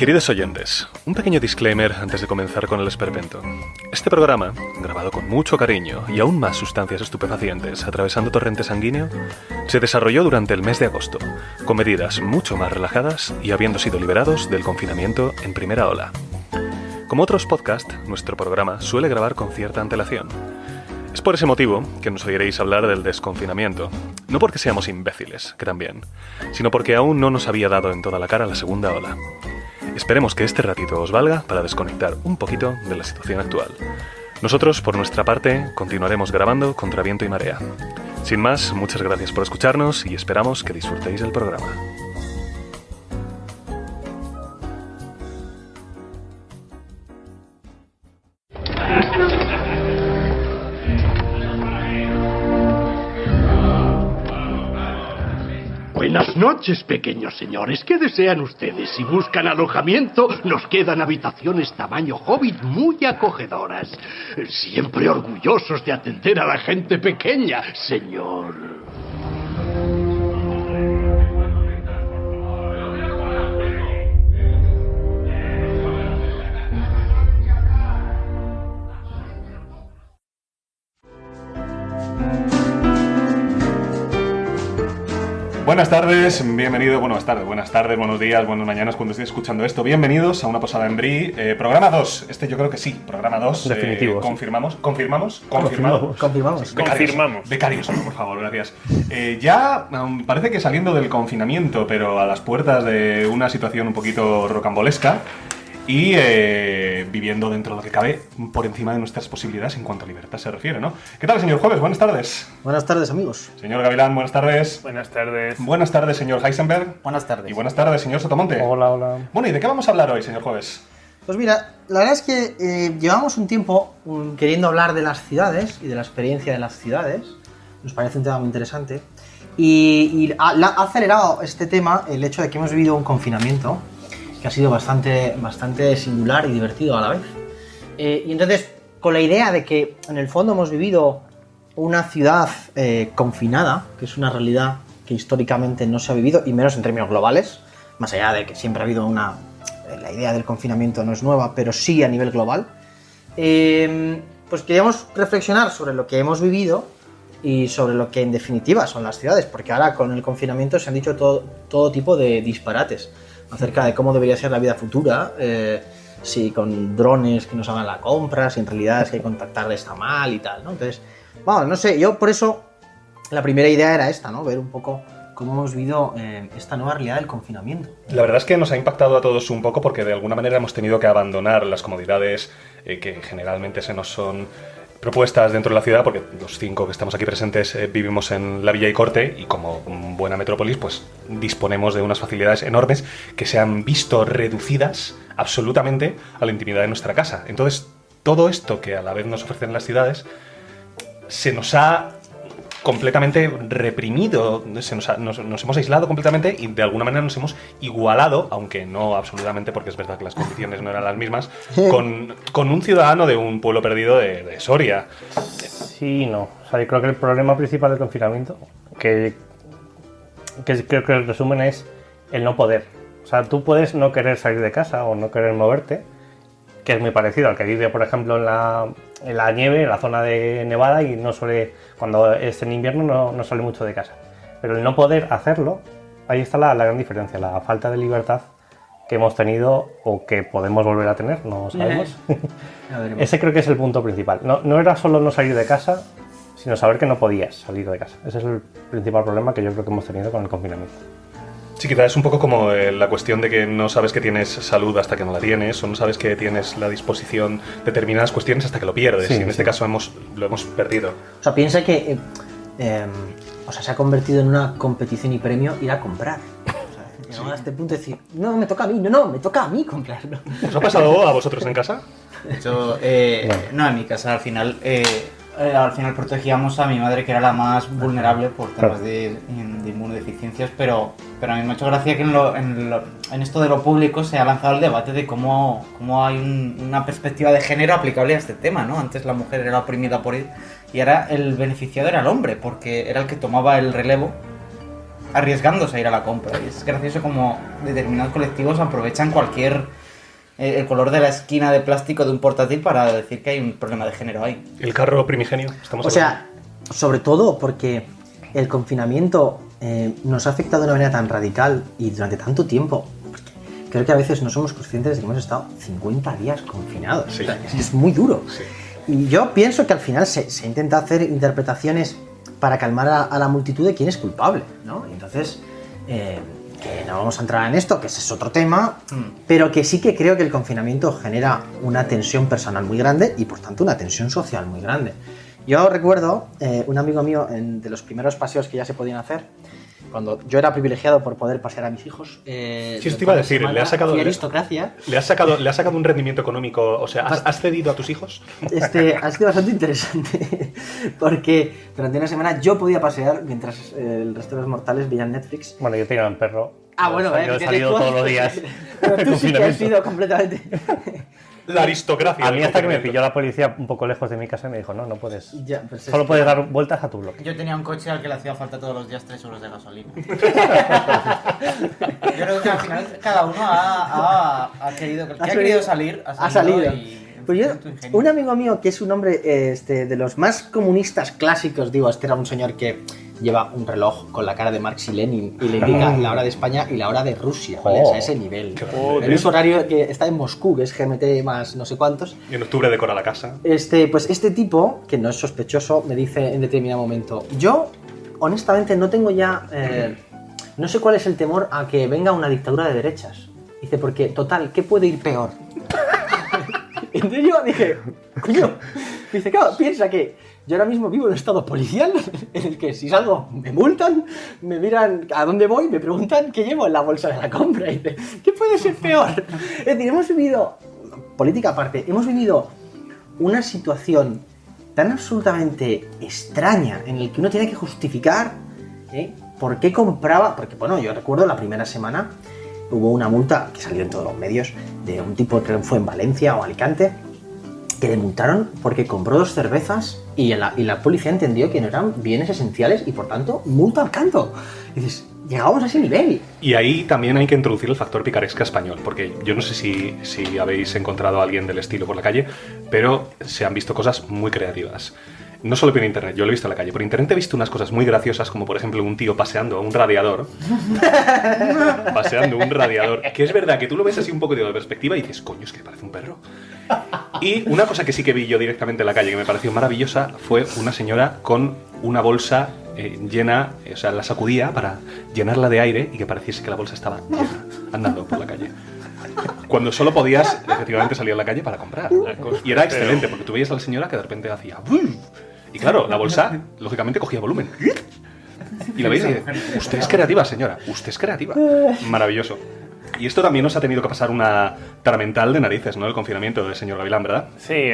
Queridos oyentes, un pequeño disclaimer antes de comenzar con el esperpento. Este programa, grabado con mucho cariño y aún más sustancias estupefacientes atravesando torrente sanguíneo, se desarrolló durante el mes de agosto, con medidas mucho más relajadas y habiendo sido liberados del confinamiento en primera ola. Como otros podcasts, nuestro programa suele grabar con cierta antelación. Es por ese motivo que nos oiréis hablar del desconfinamiento, no porque seamos imbéciles, que también, sino porque aún no nos había dado en toda la cara la segunda ola. Esperemos que este ratito os valga para desconectar un poquito de la situación actual. Nosotros, por nuestra parte, continuaremos grabando contra viento y marea. Sin más, muchas gracias por escucharnos y esperamos que disfrutéis del programa. Buenas noches, pequeños señores. ¿Qué desean ustedes? Si buscan alojamiento, nos quedan habitaciones tamaño hobbit muy acogedoras. Siempre orgullosos de atender a la gente pequeña, señor. Buenas tardes, bienvenido, buenas tardes, buenos días, buenas mañanas cuando estéis escuchando esto. Bienvenidos a una posada en Brie, programa 2. Yo creo que sí, programa 2. Definitivo. ¿Confirmamos? Becarios, por favor, gracias. Ya parece que saliendo del confinamiento, pero a las puertas de una situación un poquito rocambolesca y viviendo dentro de lo que cabe por encima de nuestras posibilidades en cuanto a libertad se refiere, ¿no? ¿Qué tal, señor Jueves? Buenas tardes. Buenas tardes, amigos. Señor Gavilán, buenas tardes. Buenas tardes. Buenas tardes, señor Heisenberg. Buenas tardes. Y buenas tardes, señor Sotomonte. Hola, hola. Bueno, ¿y de qué vamos a hablar hoy, señor Jueves? Pues mira, la verdad es que llevamos un tiempo queriendo hablar de las ciudades y de la experiencia de las ciudades. Nos parece un tema muy interesante. Y ha acelerado este tema el hecho de que hemos vivido un confinamiento que ha sido bastante singular y divertido a la vez. Y entonces, con la idea de que en el fondo hemos vivido una ciudad confinada, que es una realidad que históricamente no se ha vivido, y menos en términos globales, más allá de que siempre ha habido la idea del confinamiento no es nueva, pero sí a nivel global, pues queríamos reflexionar sobre lo que hemos vivido y sobre lo que en definitiva son las ciudades, porque ahora con el confinamiento se han dicho todo tipo de disparates acerca de cómo debería ser la vida futura, si con drones que nos hagan la compra, si en realidad es que contactarle está mal y tal, ¿no? Entonces, bueno, no sé, yo por eso la primera idea era esta, ¿no? Ver un poco cómo hemos vivido esta nueva realidad del confinamiento. La verdad es que nos ha impactado a todos un poco porque de alguna manera hemos tenido que abandonar las comodidades que generalmente se nos son propuestas dentro de la ciudad, porque los 5 que estamos aquí presentes vivimos en la Villa y Corte y como buena metrópolis pues disponemos de unas facilidades enormes que se han visto reducidas absolutamente a la intimidad de nuestra casa. Entonces todo esto que a la vez nos ofrecen las ciudades se nos ha completamente reprimido, nos hemos aislado completamente y de alguna manera nos hemos igualado, aunque no absolutamente porque es verdad que las condiciones no eran las mismas, con un ciudadano de un pueblo perdido de Soria. Sí, no. O sea, yo creo que el problema principal del confinamiento, que creo que el resumen es el no poder. O sea, tú puedes no querer salir de casa o no querer moverte, que es muy parecido al que vive, por ejemplo, en la nieve, en la zona de Nevada, y no suele, cuando es en invierno, no sale mucho de casa. Pero el no poder hacerlo, ahí está la gran diferencia, la falta de libertad que hemos tenido o que podemos volver a tener, no sabemos. Ese creo que es el punto principal. No era solo no salir de casa, sino saber que no podías salir de casa. Ese es el principal problema que yo creo que hemos tenido con el confinamiento. Sí, quizás es un poco como la cuestión de que no sabes que tienes salud hasta que no la tienes, o no sabes que tienes la disposición de determinadas cuestiones hasta que lo pierdes, y en este caso lo hemos perdido. O sea, piensa que se ha convertido en una competición y premio ir a comprar. O sea, a este punto de decir, no, me toca a mí, no, me toca a mí comprarlo. ¿Os ha pasado a vosotros en casa? Yo, no, en mi casa al final protegíamos a mi madre, que era la más vulnerable por temas de inmunodeficiencias, pero a mí me ha hecho gracia que en esto de lo público se ha lanzado el debate de cómo hay una perspectiva de género aplicable a este tema, ¿no? Antes la mujer era oprimida por él y ahora el beneficiado era el hombre, porque era el que tomaba el relevo arriesgándose a ir a la compra. Y es gracioso como determinados colectivos aprovechan cualquier el color de la esquina de plástico de un portátil para decir que hay un problema de género ahí. El carro primigenio, estamos O sea, sobre todo porque el confinamiento nos ha afectado de una manera tan radical y durante tanto tiempo. Creo que a veces no somos conscientes de que hemos estado 50 días confinados. Sí. O sea, es muy duro. Sí. Y yo pienso que al final se intenta hacer interpretaciones para calmar a la multitud de quién es culpable, ¿no? Y entonces, que no vamos a entrar en esto, que ese es otro tema, pero que sí que creo que el confinamiento genera una tensión personal muy grande y por tanto una tensión social muy grande. Yo recuerdo un amigo mío de los primeros paseos que ya se podían hacer, cuando yo era privilegiado por poder pasear a mis hijos. Sí, eso te iba a decir, le has sacado aristocracia. Le has sacado un rendimiento económico, o sea, ¿has cedido a tus hijos? Ha sido bastante interesante, porque durante una semana yo podía pasear mientras el resto de los mortales veían Netflix. Bueno, yo tenía un perro. Bueno, yo he salido todos los días. Pero tú sí que has sido completamente... La aristocracia. A mí del hasta que me confinamiento. pilló la policía un poco lejos de mi casa y me dijo, no puedes. Ya, pues Solo puedes dar vueltas a tu bloque. Yo tenía un coche al que le hacía falta todos los días 3 euros de gasolina. Yo creo que al final cada uno ha querido, que ha querido salir, ha salido. Y, Pues yo, tu ingenio. un amigo mío que es un hombre de los más comunistas clásicos, digo, este era un señor que lleva un reloj con la cara de Marx y Lenin y le indica la hora de España y la hora de Rusia, ¿vale? O sea, a ese nivel. El uso horario que está en Moscú, que es GMT más no sé cuántos. Y en octubre decora la casa. Pues este tipo, que no es sospechoso, me dice en determinado momento, yo, honestamente, no tengo ya... no sé cuál es el temor a que venga una dictadura de derechas. Dice, porque, total, ¿qué puede ir peor? Entonces yo dije, coño, dice, claro, piensa que yo ahora mismo vivo en un estado policial en el que si salgo me multan, me miran a dónde voy, me preguntan qué llevo en la bolsa de la compra. Y dice, ¿qué puede ser peor? Es decir, hemos vivido, política aparte, hemos vivido una situación tan absolutamente extraña en el que uno tiene que justificar por qué compraba, porque bueno, yo recuerdo la primera semana hubo una multa que salió en todos los medios de un tipo que fue en Valencia o Alicante que le multaron porque compró 2 cervezas y la policía entendió que no eran bienes esenciales y por tanto multa al canto. Y dices, llegamos a ese nivel. Y ahí también hay que introducir el factor picaresca español, porque yo no sé si habéis encontrado a alguien del estilo por la calle, pero se han visto cosas muy creativas. No solo por internet, yo lo he visto en la calle. Por internet he visto unas cosas muy graciosas, como por ejemplo un tío paseando un radiador. Paseando un radiador. Que es verdad que tú lo ves así un poco de perspectiva y dices, coño, es que parece un perro. Y una cosa que sí que vi yo directamente en la calle, que me pareció maravillosa, fue una señora con una bolsa llena, o sea, la sacudía para llenarla de aire y que pareciese que la bolsa estaba llena, andando por la calle. Cuando solo podías, efectivamente, salir a la calle para comprar. Y era excelente, porque tú veías a la señora que de repente hacía... Y claro, la bolsa, lógicamente, cogía volumen. Y la veis y dice, usted es creativa, señora, usted es creativa. Maravilloso. Y esto también nos ha tenido que pasar una tarmental de narices, ¿no? El confinamiento del señor Gavilán, ¿verdad? Sí,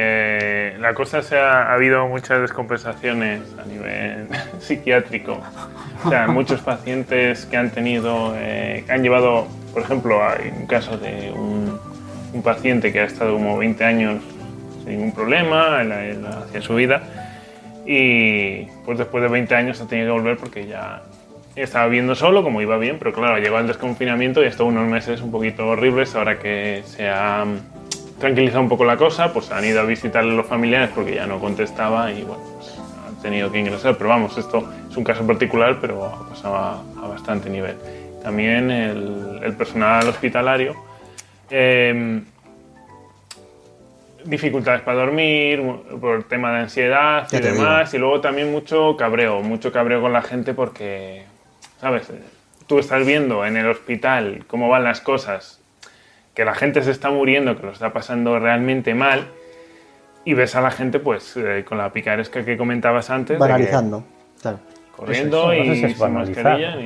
la cosa ha habido muchas descompensaciones a nivel psiquiátrico. O sea, muchos pacientes que han tenido, que han llevado, por ejemplo, hay un caso de un paciente que ha estado como 20 años sin ningún problema hacia su vida y pues después de 20 años ha tenido que volver porque ya estaba viviendo solo, como iba bien, pero claro, llegó el desconfinamiento y estuvo unos meses un poquito horribles. Ahora que se ha tranquilizado un poco la cosa, pues han ido a visitarle a los familiares porque ya no contestaba y bueno, pues han tenido que ingresar. Pero vamos, esto es un caso particular, pero ha pasado a bastante nivel. También el personal hospitalario, dificultades para dormir, por tema de ansiedad y demás, y luego también mucho cabreo con la gente porque, ¿sabes? Tú estás viendo en el hospital cómo van las cosas, que la gente se está muriendo, que lo está pasando realmente mal, y ves a la gente pues con la picaresca que comentabas antes. Banalizando, claro. Corriendo no y sé si es sin banalizar. mascarilla.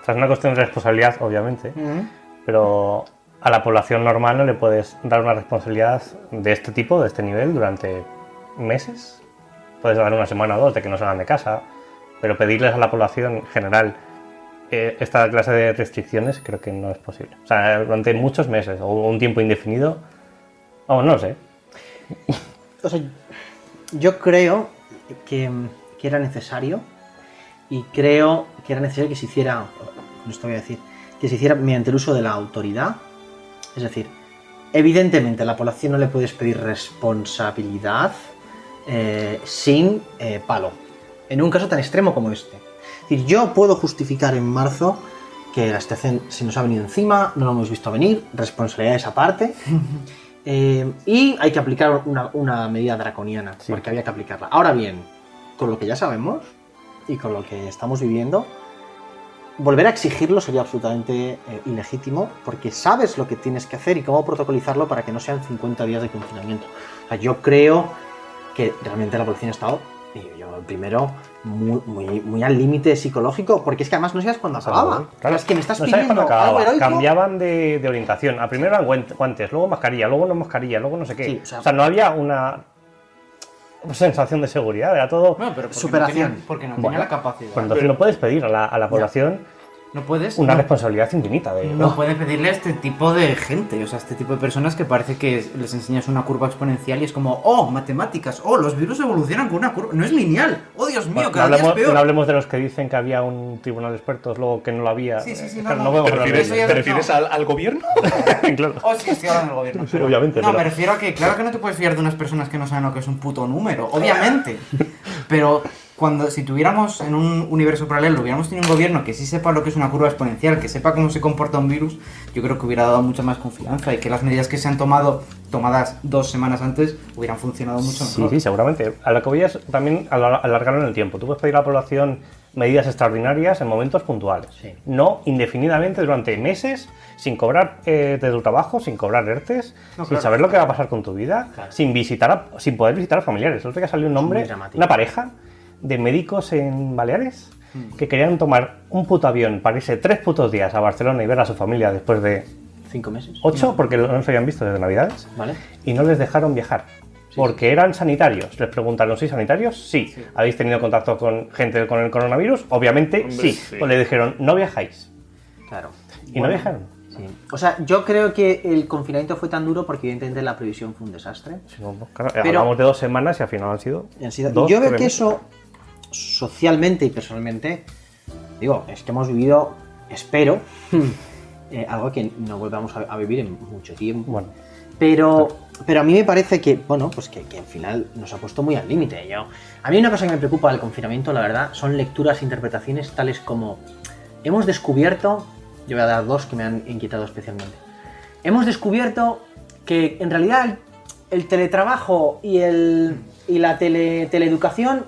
O sea, es una cuestión de responsabilidad, obviamente, pero a la población normal no le puedes dar una responsabilidad de este tipo, de este nivel, durante meses. Puedes dar una semana o 2 de que no salgan de casa, pero pedirles a la población en general esta clase de restricciones creo que no es posible. O sea, durante muchos meses o un tiempo indefinido, no lo sé. O sea, yo creo que era necesario y creo que era necesario que se hiciera con esto voy a decir, que se hiciera mediante el uso de la autoridad. Es decir, evidentemente a la población no le puedes pedir responsabilidad sin palo, en un caso tan extremo como este. Es decir, yo puedo justificar en marzo que la situación se nos ha venido encima, no lo hemos visto venir, responsabilidad de esa parte, y hay que aplicar una medida draconiana, Sí. porque había que aplicarla. Ahora bien, con lo que ya sabemos y con lo que estamos viviendo, volver a exigirlo sería absolutamente ilegítimo, porque sabes lo que tienes que hacer y cómo protocolizarlo para que no sean 50 días de confinamiento. O sea, yo creo que realmente la población ha estado, y yo el primero, muy al límite psicológico, porque es que además no sabes cuándo acababa. Claro, Es que me estás no sabes pidiendo cuándo algo acababa. heroico. Cambiaban de orientación. A primero eran guantes, luego mascarilla, luego no mascarilla, luego no sé qué. Sí, o sea, no había una sensación de seguridad, era todo... Bueno, pero porque Superación. No tenía, porque no tenía la capacidad. Pues entonces no puedes pedir a la población No puedes. una no- responsabilidad infinita de... No puedes pedirle a este tipo de gente, o sea, este tipo de personas que parece que les enseñas una curva exponencial y es como, oh, matemáticas, oh, los virus evolucionan con una curva, no es lineal, oh, Dios mío, Bueno, cada día es no peor. hablemos de los que dicen que había un tribunal de expertos, luego que no lo había. Sí, sí, sí, Claro, no, no no. podemos ¿Te hablar de refieres, eso ello. ya te no. refieres al gobierno? Claro. Oh, sí, estoy hablando del gobierno. Sí, obviamente, No, pero- me refiero a que, claro que no te puedes fiar de unas personas que no saben lo que es un puto número, obviamente. Pero si tuviéramos en un universo paralelo, hubiéramos tenido un gobierno que sí sepa lo que es una curva exponencial, que sepa cómo se comporta un virus, yo creo que hubiera dado mucha más confianza y que las medidas que se han tomadas 2 semanas antes, hubieran funcionado mucho Sí, mejor. sí, seguramente. A lo que voy es también alargarlo en el tiempo. Tú puedes pedir a la población medidas extraordinarias en momentos puntuales. Sí. No indefinidamente durante meses, sin cobrar de tu trabajo, sin cobrar ERTES, No, sin claro. saber lo que va a pasar con tu vida, Claro. sin poder visitar a familiares. El otro día salió un muy nombre, dramático. una pareja de médicos en Baleares que querían tomar un puto avión para irse 3 putos días a Barcelona y ver a su familia después de 5 meses. 8, porque no se habían visto desde Navidades, ¿Vale? y no les dejaron viajar. Porque eran sanitarios. Les preguntaron, ¿sí sanitarios? Sí. ¿Habéis tenido contacto con gente con el coronavirus? Obviamente, Hombre, sí. sí. Pues le dijeron, no viajáis. Claro. Y no viajaron. Sí. O sea, yo creo que el confinamiento fue tan duro porque evidentemente la previsión fue un desastre. Si no, claro, Pero- hablamos de 2 semanas y al final han sido Y han sido- y 2, yo veo 3 que meses. eso, socialmente y personalmente, digo, es que hemos vivido, espero, algo que no volvamos a vivir en mucho tiempo. Bueno, Pero a mí me parece que, bueno, pues que al final nos ha puesto muy al límite. A mí una cosa que me preocupa del confinamiento, la verdad, son lecturas e interpretaciones tales como hemos descubierto, yo voy a dar 2 que me han inquietado especialmente. Hemos descubierto que en realidad el teletrabajo y la teleeducación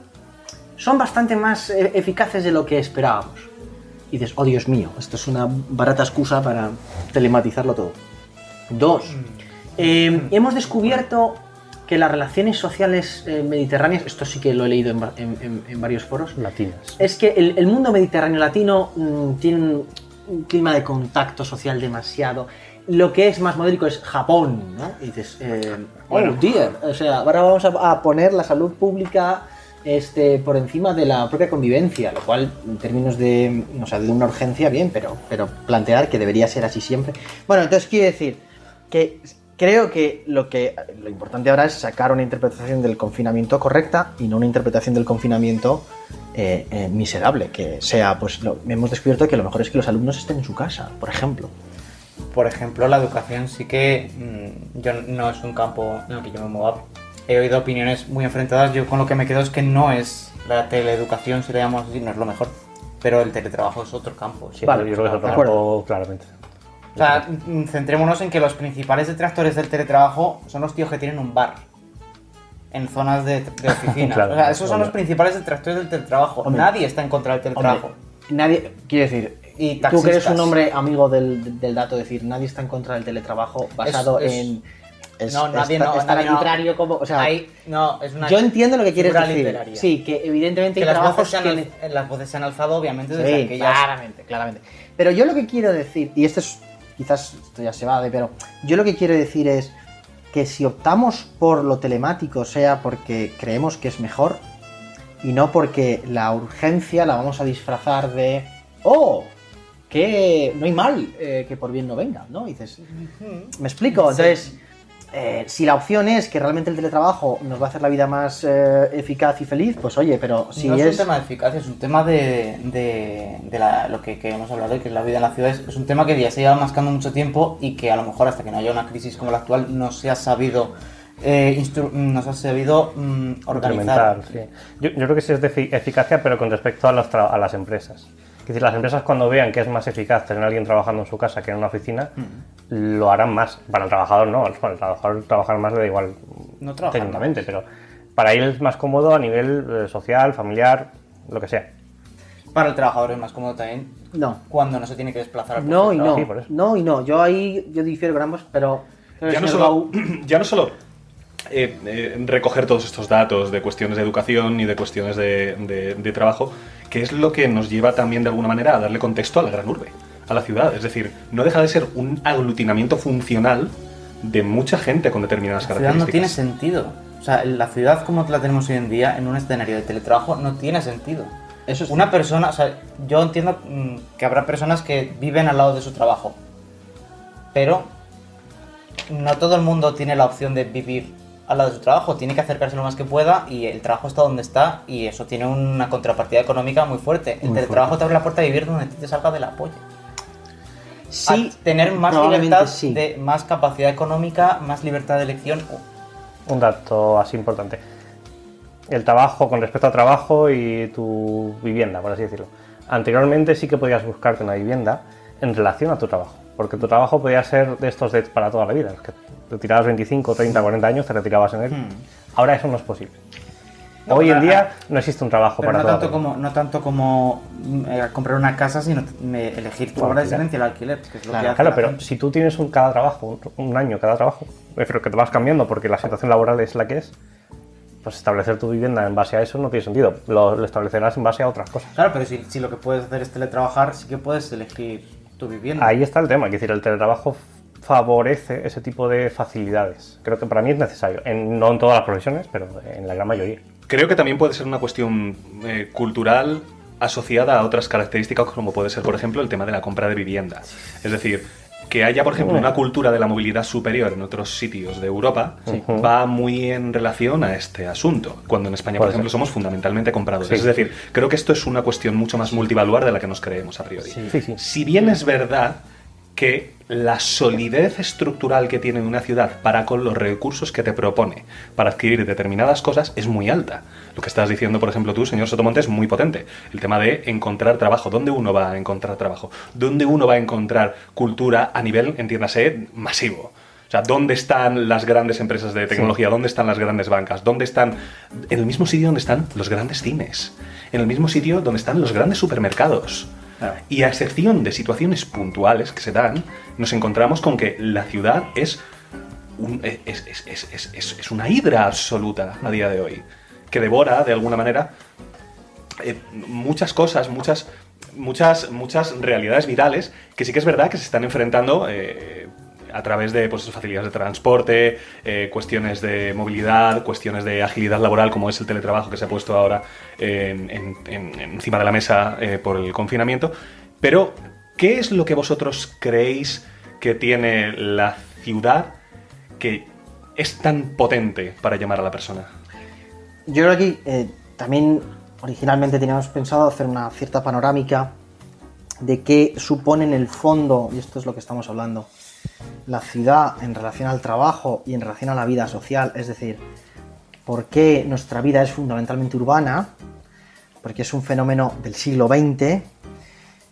son bastante más eficaces de lo que esperábamos. Y dices, oh Dios mío, esto es una barata excusa para telematizarlo todo. 2. Hemos descubierto que las relaciones sociales mediterráneas, esto sí que lo he leído en varios foros, latinas. es que el mundo mediterráneo latino tiene un clima de contacto social demasiado. Lo que es más modélico es Japón, ¿no? Y dices, Bueno. oh dear, o sea, ahora vamos a poner la salud pública por encima de la propia convivencia, lo cual en términos de, o sea, de una urgencia, bien, pero plantear que debería ser así siempre. Bueno, entonces quiero decir que creo que lo importante ahora es sacar una interpretación del confinamiento correcta y no una interpretación del confinamiento miserable, que sea, pues hemos descubierto que lo mejor es que los alumnos estén en su casa, por ejemplo. Por ejemplo, la educación sí que yo no es un campo en el que yo me mueva. He oído opiniones muy enfrentadas. Yo con lo que me quedo es que no es la teleeducación, si le llamamos así, no es lo mejor. Pero el teletrabajo es otro campo. Sí, Vale, yo creo que es de otro acuerdo. campo, claramente. O sea, centrémonos en que los principales detractores del teletrabajo son los tíos que tienen un bar en zonas de oficina. Claro, o sea, esos son obvio. los principales detractores del teletrabajo. Hombre. Nadie está en contra del teletrabajo. Hombre, nadie, quiero decir, Y tú que eres taxistas. un hombre amigo del dato, decir, nadie está en contra del teletrabajo basado Es- en... no, nadie no, es tan nadie no. arbitrario como... O sea, No, es una yo entiendo lo que quieres figura decir. literaria. Sí, que evidentemente Que hay las voces, trabajos las voces se han alzado, obviamente, desde Sí, aquellas... claramente. Pero yo lo que quiero decir, y esto es, quizás esto ya se va de, pero yo lo que quiero decir es que si optamos por lo telemático sea porque creemos que es mejor y no porque la urgencia la vamos a disfrazar de, oh, que no hay mal que por bien no venga, ¿no? Y dices, ¿me explico? Sí. Entonces, si la opción es que realmente el teletrabajo nos va a hacer la vida más eficaz y feliz, pues oye, pero si no es un tema de eficacia, es un tema lo que hemos hablado, que es la vida en la ciudad, es un tema que ya se lleva mascando mucho tiempo y que a lo mejor hasta que no haya una crisis como la actual no se ha sabido organizar. Sí. Yo creo que sí es de eficacia, pero con respecto a las empresas. Es decir, las empresas cuando vean que es más eficaz tener a alguien trabajando en su casa que en una oficina, lo harán más. Para el trabajador no, para el trabajador trabajar más le da igual No trabajar técnicamente, pero para él es más cómodo a nivel social, familiar, lo que sea. Para el trabajador es más cómodo también No. cuando no se tiene que desplazar al No puesto y de no, trabajo. Sí, por eso. no y no. Yo difiero con ambos, pero Ya no solo recoger todos estos datos de cuestiones de educación y de cuestiones de trabajo, que es lo que nos lleva también de alguna manera a darle contexto a la gran urbe, a la ciudad. Es decir, no deja de ser un aglutinamiento funcional de mucha gente con determinadas La ciudad no tiene características. sentido. O sea, la ciudad como la tenemos hoy en día, en un escenario de teletrabajo, no tiene sentido. Eso es Una persona, o sea, yo entiendo que habrá personas que viven al lado de su trabajo, pero no todo el mundo tiene la opción de vivir al lado de su trabajo, tiene que acercarse lo más que pueda y el trabajo está donde está y eso tiene una contrapartida económica muy fuerte. El teletrabajo te abre la puerta a vivir donde te salga de la polla. sí, A tener más probablemente libertad, sí. más capacidad económica, más libertad de elección. Un dato así importante. El trabajo, con respecto al trabajo y tu vivienda, por así decirlo. Anteriormente sí que podías buscarte una vivienda en relación a tu trabajo, porque tu trabajo podía ser de estos para toda la vida. Es que te tirabas 25, 30, 40 años, te retirabas en él. Ahora eso no es posible. No, Hoy en pero, día no existe un trabajo Pero para no toda la vida. no tanto como comprar una casa, sino elegir tu obra de alquiler. excelencia, el alquiler, que es lo que hace Claro, la pero gente. si tú tienes cada trabajo, un año cada trabajo, prefiero que te vas cambiando porque la situación laboral es la que es, pues establecer tu vivienda en base a eso no tiene sentido. Lo establecerás en base a otras cosas. Claro, pero si lo que puedes hacer es teletrabajar, sí que puedes elegir tu vivienda. Ahí está el tema, es decir, el teletrabajo favorece ese tipo de facilidades. Creo que para mí es necesario, no en todas las profesiones, pero en la gran mayoría. Creo que también puede ser una cuestión cultural asociada a otras características, como puede ser, por ejemplo, el tema de la compra de vivienda. Es decir, que haya, por ejemplo, una cultura de la movilidad superior en otros sitios de Europa va muy en relación a este asunto, cuando en España, por Puede ejemplo, ser. somos fundamentalmente compradores. Sí. Es decir, creo que esto es una cuestión mucho más multivaluar de la que nos creemos a priori. Sí, sí. Si bien es verdad que la solidez estructural que tiene una ciudad para con los recursos que te propone para adquirir determinadas cosas es muy alta. Lo que estás diciendo, por ejemplo, tú, señor Sotomonte, es muy potente. El tema de encontrar trabajo. ¿Dónde uno va a encontrar trabajo? ¿Dónde uno va a encontrar cultura a nivel, entiéndase, masivo? O sea, ¿dónde están las grandes empresas de tecnología? ¿Dónde están las grandes bancas? ¿Dónde están? En el mismo sitio donde están los grandes cines. En el mismo sitio donde están los grandes supermercados. Claro. Y a excepción de situaciones puntuales que se dan, nos encontramos con que la ciudad es una hidra absoluta a día de hoy, que devora de alguna manera muchas cosas, muchas realidades virales que sí que es verdad que se están enfrentando a través de pues, facilidades de transporte, cuestiones de movilidad, cuestiones de agilidad laboral, como es el teletrabajo que se ha puesto ahora encima de la mesa por el confinamiento. Pero, ¿qué es lo que vosotros creéis que tiene la ciudad que es tan potente para llamar a la persona? Yo creo que aquí también originalmente teníamos pensado hacer una cierta panorámica de qué supone en el fondo, y esto es lo que estamos hablando, la ciudad en relación al trabajo y en relación a la vida social, es decir, por qué nuestra vida es fundamentalmente urbana, porque es un fenómeno del siglo XX,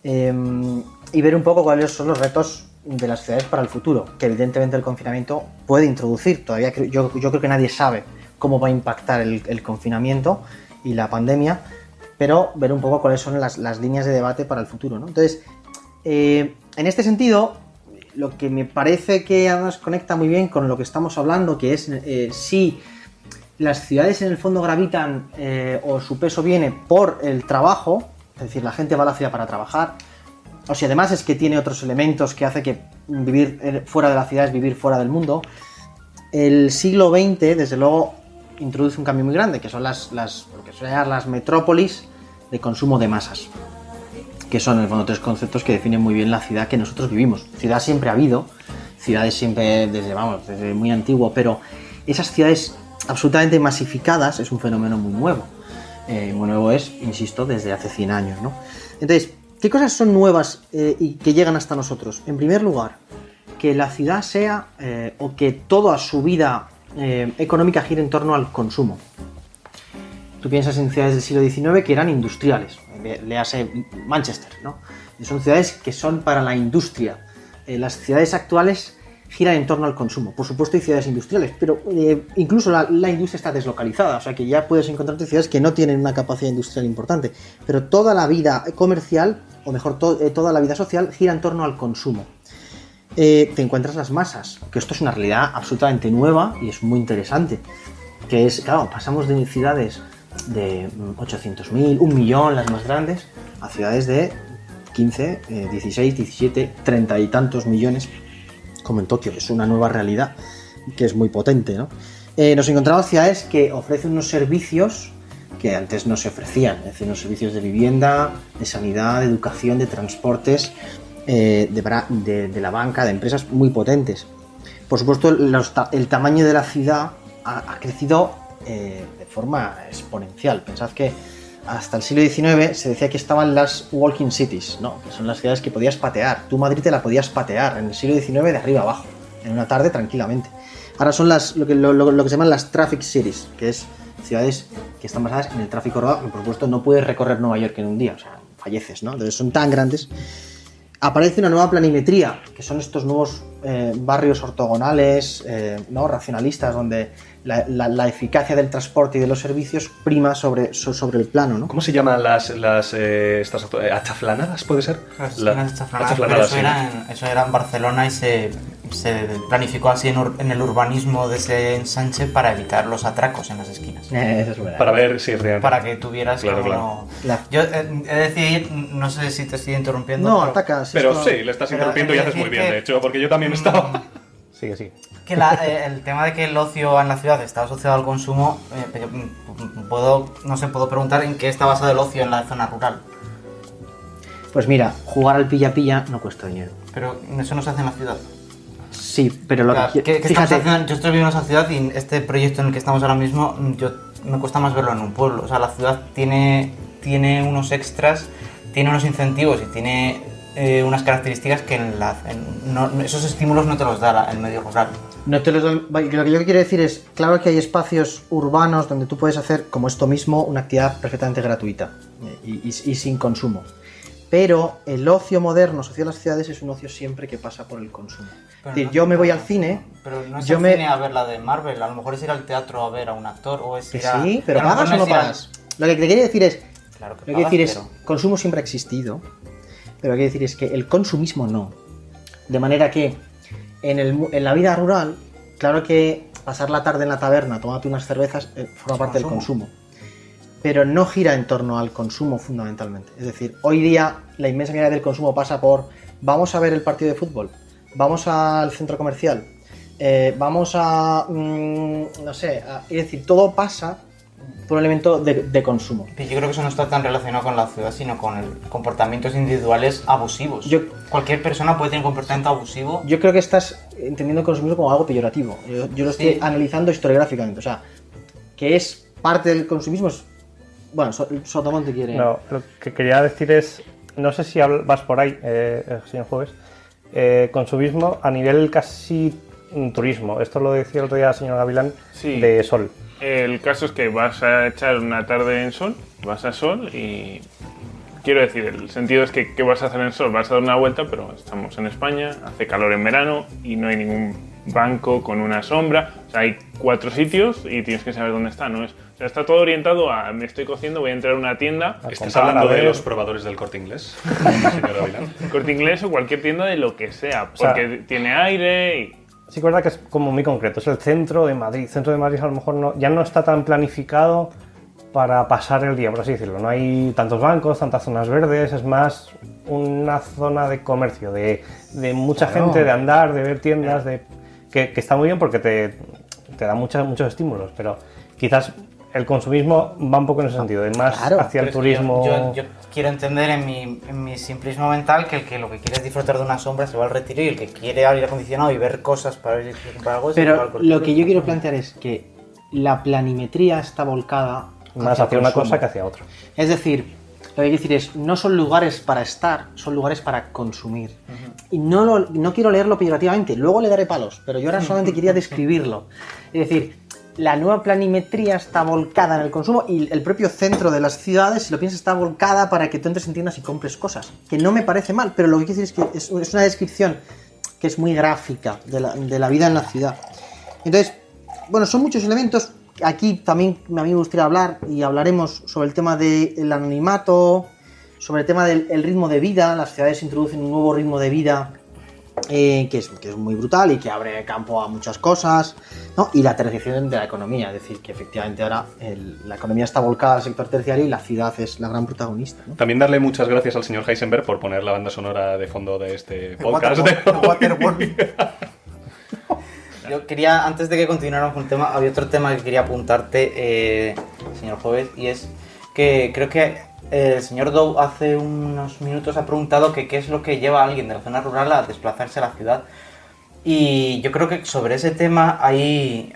y ver un poco cuáles son los retos de las ciudades para el futuro, que evidentemente el confinamiento puede introducir. Todavía yo creo que nadie sabe cómo va a impactar el confinamiento y la pandemia, pero ver un poco cuáles son las líneas de debate para el futuro, ¿no? Entonces, en este sentido, lo que me parece que además conecta muy bien con lo que estamos hablando, que es si las ciudades en el fondo gravitan o su peso viene por el trabajo, es decir, la gente va a la ciudad para trabajar, o si además es que tiene otros elementos que hace que vivir fuera de la ciudad es vivir fuera del mundo. El siglo XX, desde luego, introduce un cambio muy grande, que son lo que se llama las metrópolis de consumo de masas, que son en el fondo tres conceptos que definen muy bien la ciudad que nosotros vivimos. Ciudad siempre ha habido, ciudades siempre desde muy antiguo, pero esas ciudades absolutamente masificadas es un fenómeno muy nuevo. Muy nuevo es, insisto, desde hace 100 años, ¿no? Entonces, ¿qué cosas son nuevas y que llegan hasta nosotros? En primer lugar, que la ciudad sea, o que toda su vida económica gire en torno al consumo. Tú piensas en ciudades del siglo XIX que eran industriales, léase Manchester, ¿no? Y son ciudades que son para la industria. Las ciudades actuales giran en torno al consumo. Por supuesto hay ciudades industriales, pero incluso la industria está deslocalizada, o sea que ya puedes encontrarte ciudades que no tienen una capacidad industrial importante, pero toda la vida comercial, o mejor, toda la vida social gira en torno al consumo. Te encuentras las masas, que esto es una realidad absolutamente nueva y es muy interesante, que es, claro, pasamos de ciudades de 800.000, 1 millón, las más grandes, a ciudades de 15, 16, 17, 30 y tantos millones, como en Tokio. Es una nueva realidad que es muy potente, ¿no? Nos encontramos ciudades que ofrecen unos servicios que antes no se ofrecían, es decir, unos servicios de vivienda, de sanidad, de educación, de transportes, de la banca, de empresas muy potentes. Por supuesto, el tamaño de la ciudad ha crecido de forma exponencial. Pensad que hasta el siglo XIX se decía que estaban las walking cities, ¿no? Que son las ciudades que podías patear. Tú Madrid te la podías patear en el siglo XIX de arriba abajo, en una tarde tranquilamente. Ahora son lo que se llaman las traffic cities, que es ciudades que están basadas en el tráfico urbano. Por supuesto, no puedes recorrer Nueva York en un día, o sea, falleces, ¿no? Entonces son tan grandes. Aparece una nueva planimetría, que son estos nuevos barrios ortogonales, ¿no? Racionalistas, donde la eficacia del transporte y de los servicios prima sobre el plano, ¿no? ¿Cómo se llaman estas achaflanadas, puede ser? Las achaflanadas, pero eso era en Barcelona y se planificó así en el urbanismo de ese ensanche para evitar los atracos en las esquinas. Eso es verdad. Para ver si es real. Para que tuvieras claro. Yo he de decir, no sé si te estoy interrumpiendo. No, atacas. Pero sí, le estás interrumpiendo y haces muy bien, de hecho, porque yo también estaba... Sigue. Que el tema de que el ocio en la ciudad está asociado al consumo, puedo preguntar en qué está basado el ocio en la zona rural. Pues mira, jugar al pilla-pilla no cuesta dinero. Pero eso no se hace en la ciudad. Sí, pero lo que fíjate, yo estoy viviendo en esa ciudad y este proyecto en el que estamos ahora mismo, me cuesta más verlo en un pueblo. O sea, la ciudad tiene unos extras, tiene unos incentivos y tiene unas características que esos estímulos no te los da el medio rural. Lo que yo quiero decir es, claro que hay espacios urbanos donde tú puedes hacer, como esto mismo, una actividad perfectamente gratuita y sin consumo. Pero el ocio moderno asociado a las ciudades es un ocio siempre que pasa por el consumo. Es decir, yo me voy al cine... Pero no es al cine a ver la de Marvel, a lo mejor es ir al teatro a ver a un actor o es ir a... Sí, pero ¿pagas o no pagas? Lo que te quiero decir es... Claro que lo que quiero decir es, consumo siempre ha existido, pero lo que quiero decir es que el consumismo no. De manera que en la vida rural, claro que pasar la tarde en la taberna, tomarte unas cervezas, forma parte del consumo. Pero no gira en torno al consumo fundamentalmente. Es decir, hoy día la inmensa mayoría del consumo pasa por vamos a ver el partido de fútbol, vamos al centro comercial, vamos a... no sé, es decir, todo pasa por un elemento de consumo. Yo creo que eso no está tan relacionado con la ciudad, sino con comportamientos individuales abusivos. Cualquier persona puede tener un comportamiento abusivo. Yo creo que estás entendiendo el consumismo como algo peyorativo. Yo lo estoy analizando historiográficamente. O sea, que es parte del consumismo. Bueno, Sotomonte quiere... No, lo que quería decir es, no sé si vas por ahí, señor Jueves, consumismo a nivel casi turismo. Esto lo decía el otro día el señor Gavilán, sí. De Sol. El caso es que vas a echar una tarde en Sol, vas a Sol y... Quiero decir, el sentido es que ¿qué vas a hacer en Sol? Vas a dar una vuelta, pero estamos en España, hace calor en verano y no hay ningún banco con una sombra. O sea, hay 4 sitios y tienes que saber dónde está, ¿no? O sea, está todo orientado a me estoy cociendo, voy a entrar a una tienda. ¿Estás hablando de los probadores del Corte Inglés? Señor Gavilán. Corte Inglés o cualquier tienda de lo que sea, porque tiene aire y... Sí, es verdad que es como muy concreto, es el centro de Madrid. El centro de Madrid a lo mejor ya no está tan planificado para pasar el día, por así decirlo. No hay tantos bancos, tantas zonas verdes, es más una zona de comercio, de mucha gente, de andar, de ver tiendas, que está muy bien porque te da muchos estímulos, pero quizás el consumismo va un poco en ese sentido, es más Claro. hacia el Pero es que turismo. yo quiero entender en mi simplismo mental que el que lo que quiere es disfrutar de una sombra se va al retiro y el que quiere aire acondicionado y ver cosas para ir a comprar algo se va Pero al lo retiro. que yo quiero plantear es que la planimetría está volcada Más hacia una consumo. cosa que hacia otra. Es decir, lo que quiero decir es, no son lugares para estar, son lugares para consumir. Y no quiero leerlo peyorativamente, luego le daré palos, pero yo ahora solamente quería describirlo. Es decir, la nueva planimetría está volcada en el consumo y el propio centro de las ciudades, si lo piensas, está volcada para que tú entres en tiendas y compres cosas. Que no me parece mal, pero lo que quiero decir es que es una descripción que es muy gráfica de la vida en la ciudad. Entonces, bueno, son muchos elementos. Aquí también a mí me gustaría hablar y hablaremos sobre el tema del anonimato, sobre el tema del ritmo de vida. Las ciudades introducen un nuevo ritmo de vida que es muy brutal y que abre campo a muchas cosas, ¿no? Y la terciarización de la economía, es decir, que efectivamente ahora la economía está volcada al sector terciario y la ciudad es la gran protagonista, ¿no? También darle muchas gracias al señor Heisenberg por poner la banda sonora de fondo de este podcast. Waterworld. Yo quería, antes de que continuáramos con el tema, había otro tema que quería apuntarte, señor Jueves, y es que creo que el señor Dow hace unos minutos ha preguntado que qué es lo que lleva a alguien de la zona rural a desplazarse a la ciudad. Y yo creo que sobre ese tema hay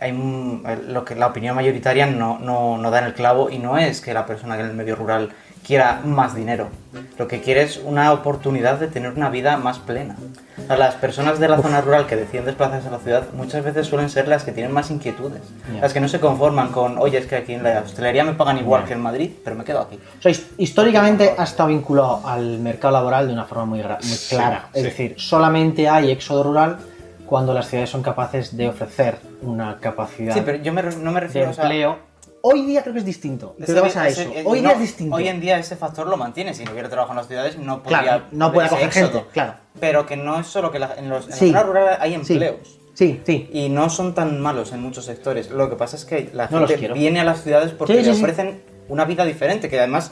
lo que la opinión mayoritaria no da en el clavo, y no es que la persona que en el medio rural quiera más dinero. Lo que quiere es una oportunidad de tener una vida más plena. O sea, las personas de la zona rural que deciden desplazarse a la ciudad muchas veces suelen ser las que tienen más inquietudes. Las que no se conforman con, oye, es que aquí en la hostelería me pagan igual que en Madrid, pero me quedo aquí. O sea, históricamente ha estado vinculado al mercado laboral de una forma muy clara. Es decir, solamente hay éxodo rural cuando las ciudades son capaces de ofrecer una capacidad Sí, pero yo no me de refiero empleo. Hoy día creo que es distinto. Pero vas a eso. Hoy día es distinto. Hoy en día ese factor lo mantiene. Si no hubiera trabajo en las ciudades, no podría Claro, no puede haber ese coger éxodo. gente, claro. Pero que no es solo que en la Sí. zona rural hay Sí. empleos. Sí, sí. Y no son tan malos en muchos sectores. Lo que pasa es que la No los gente quiero. viene a las ciudades porque Sí, sí, le sí. ofrecen una vida diferente. Que además,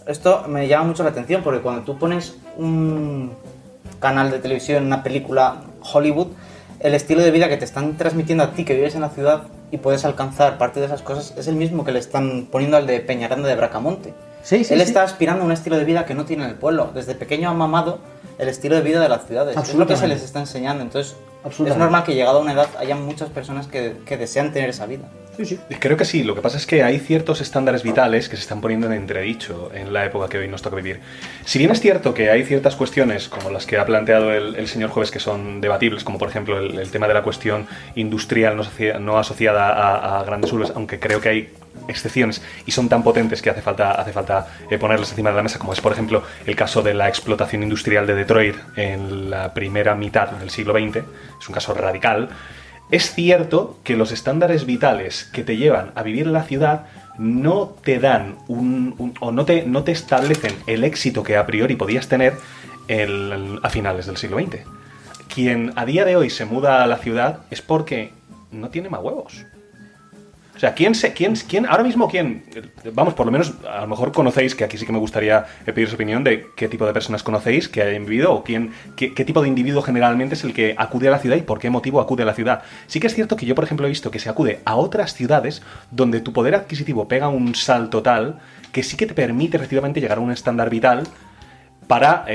esto me llama mucho la atención porque cuando tú pones un canal de televisión, una película Hollywood, el estilo de vida que te están transmitiendo a ti que vives en la ciudad y puedes alcanzar parte de esas cosas es el mismo que le están poniendo al de Peñaranda de Bracamonte. Sí, sí, Él sí. está aspirando a un estilo de vida que no tiene en el pueblo. Desde pequeño ha mamado el estilo de vida de las ciudades. Es lo que se Absolutamente. les está enseñando. Entonces, es Absolutamente. normal que llegado a una edad haya muchas personas que desean tener esa vida. Sí, sí. Creo que sí, lo que pasa es que hay ciertos estándares vitales que se están poniendo en entredicho en la época que hoy nos toca vivir. Si bien es cierto que hay ciertas cuestiones, como las que ha planteado el señor Jueves, que son debatibles, como por ejemplo el tema de la cuestión industrial no asociada a grandes urbes, aunque creo que hay excepciones y son tan potentes que hace falta ponerlas encima de la mesa, como es por ejemplo el caso de la explotación industrial de Detroit en la primera mitad del siglo XX, es un caso radical. Es cierto que los estándares vitales que te llevan a vivir en la ciudad no te dan no te establecen el éxito que a priori podías tener a finales del siglo XX. Quien a día de hoy se muda a la ciudad es porque no tiene más huevos. O sea, ahora mismo vamos, por lo menos, a lo mejor conocéis, que aquí sí que me gustaría pedir su opinión de qué tipo de personas conocéis que hayan vivido, o qué tipo de individuo generalmente es el que acude a la ciudad y por qué motivo acude a la ciudad. Sí que es cierto que yo, por ejemplo, he visto que se acude a otras ciudades donde tu poder adquisitivo pega un salto tal que sí que te permite efectivamente llegar a un estándar vital para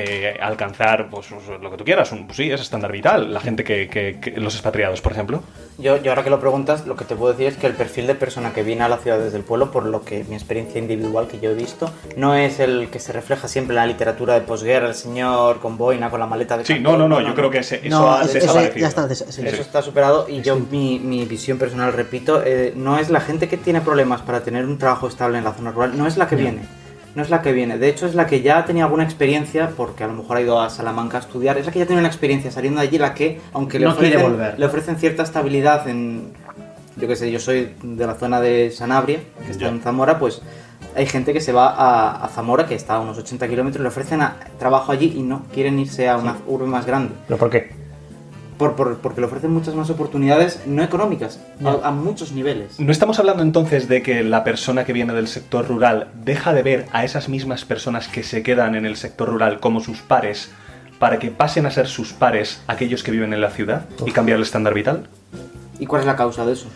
alcanzar pues, lo que tú quieras. Pues sí, es estándar vital. La gente que los expatriados, por ejemplo. Yo ahora que lo preguntas, lo que te puedo decir es que el perfil de persona que viene a la ciudad desde el pueblo, por lo que mi experiencia individual que yo he visto, no es el que se refleja siempre en la literatura de posguerra, el señor con boina, con la maleta de Sí, cartón. no, yo creo que eso No, ha eso desaparecido. ya está. Eso está superado y yo, mi visión personal, repito, no es la gente que tiene problemas para tener un trabajo estable en la zona rural, no es la que viene. No es la que viene, de hecho es la que ya ha tenido alguna experiencia, porque a lo mejor ha ido a Salamanca a estudiar, es la que ya tiene una experiencia saliendo de allí, la que, aunque No quiere volver. le ofrecen cierta estabilidad en, yo qué sé, yo soy de la zona de Sanabria, que está Ya. en Zamora, pues hay gente que se va a Zamora, que está a unos 80 kilómetros, le ofrecen trabajo allí y no quieren irse a una urbe más grande. ¿Pero por qué? Porque le ofrecen muchas más oportunidades no económicas, a muchos niveles. ¿No estamos hablando entonces de que la persona que viene del sector rural deja de ver a esas mismas personas que se quedan en el sector rural como sus pares para que pasen a ser sus pares aquellos que viven en la ciudad y cambiar el estándar vital? ¿Y cuál es la causa de eso?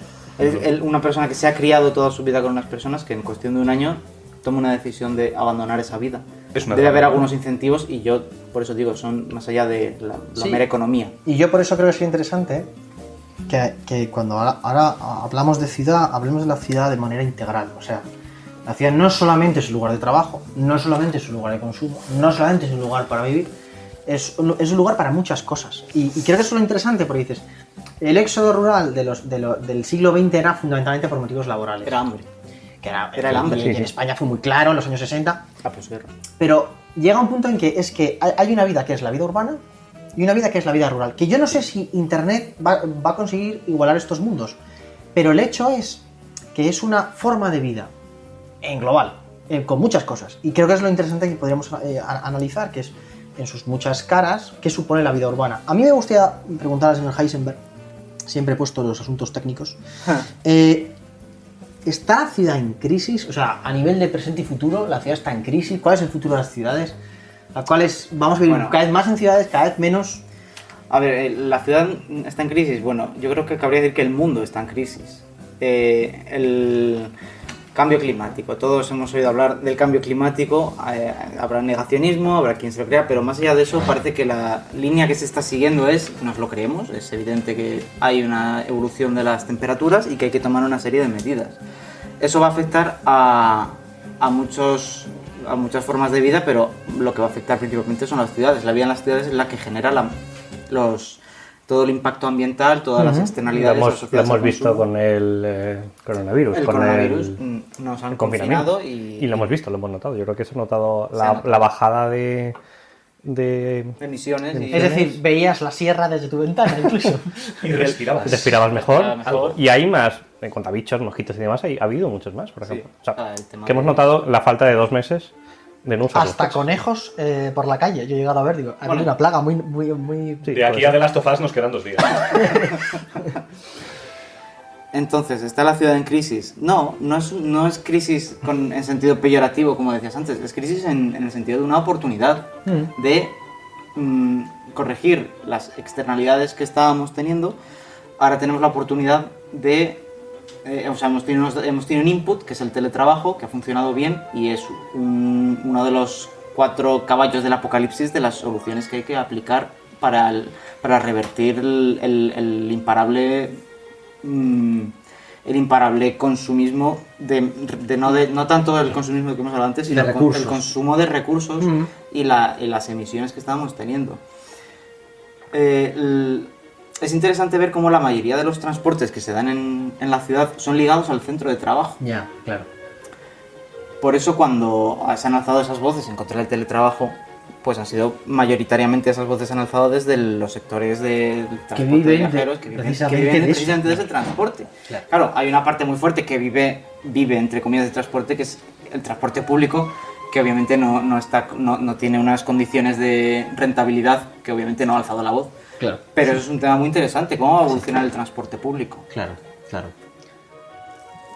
Una persona que se ha criado toda su vida con unas personas que en cuestión de un año toma una decisión de abandonar esa vida. Debe haber algunos incentivos y yo por eso digo, son más allá de la mera economía. Y yo por eso creo que es interesante que cuando ahora hablamos de ciudad, hablemos de la ciudad de manera integral. O sea, la ciudad no solamente es un lugar de trabajo, no solamente es un lugar de consumo, no solamente es un lugar para vivir, es un lugar para muchas cosas. Y creo que eso es lo interesante porque dices, el éxodo rural del siglo XX era fundamentalmente por motivos laborales. Era hambre. Era el hambre. Y en España fue muy claro en los años 60. Posguerra. Pero llega un punto en que es que hay una vida que es la vida urbana y una vida que es la vida rural. Que yo no sé si Internet va a conseguir igualar estos mundos, pero el hecho es que es una forma de vida en global, con muchas cosas. Y creo que es lo interesante que podríamos analizar, que es en sus muchas caras, qué supone la vida urbana. A mí me gustaría preguntar al señor Heisenberg, siempre he puesto los asuntos técnicos, ¿está la ciudad en crisis? O sea, a nivel de presente y futuro, ¿la ciudad está en crisis? ¿Cuál es el futuro de las ciudades? ¿Cuáles vamos a vivir cada vez más en ciudades, cada vez menos? A ver, ¿la ciudad está en crisis? Bueno, yo creo que cabría decir que el mundo está en crisis. El cambio climático, todos hemos oído hablar del cambio climático, habrá negacionismo, habrá quien se lo crea, pero más allá de eso parece que la línea que se está siguiendo nos lo creemos, es evidente que hay una evolución de las temperaturas y que hay que tomar una serie de medidas. Eso va a afectar a muchas formas de vida, pero lo que va a afectar principalmente son las ciudades. La vida en las ciudades es la que genera todo el impacto ambiental, todas las externalidades asociadas lo hemos al visto consumo. con el coronavirus. El coronavirus nos han confinado y lo hemos visto, lo hemos notado. Yo creo que se ha notado la bajada de emisiones. Es decir, veías la sierra desde tu ventana incluso. Y respirabas. Respirabas mejor. Y hay más, en cuanto a bichos, mosquitos y demás, ha habido muchos más, por ejemplo. Sí. O sea, El tema que hemos de- notado la falta de 2 meses de no usarlos. Hasta conejos por la calle. Yo he llegado a ver, digo, hay una plaga muy... Sí, De aquí a The Last of Us nos quedan 2 días. Entonces, ¿está la ciudad en crisis? No es crisis en sentido peyorativo, como decías antes, es crisis en el sentido de una oportunidad de corregir las externalidades que estábamos teniendo. Ahora tenemos la oportunidad de... hemos tenido un input, que es el teletrabajo, que ha funcionado bien y es uno de los 4 caballos del apocalipsis de las soluciones que hay que aplicar para revertir el imparable consumismo no tanto el consumismo que hemos hablado antes, sino el consumo de recursos y las emisiones que estábamos teniendo. Es interesante ver cómo la mayoría de los transportes que se dan en la ciudad son ligados al centro de trabajo. Ya, claro. Por eso cuando se han alzado esas voces en contra del teletrabajo, pues han sido mayoritariamente esas voces han alzado desde los sectores del transporte de viajeros que viven precisamente desde el transporte. Claro, hay una parte muy fuerte que vive entre comillas de transporte, que es el transporte público, que obviamente no tiene unas condiciones de rentabilidad, que obviamente no ha alzado la voz. Claro. Pero eso es un tema muy interesante, cómo va a evolucionar el transporte público. Claro.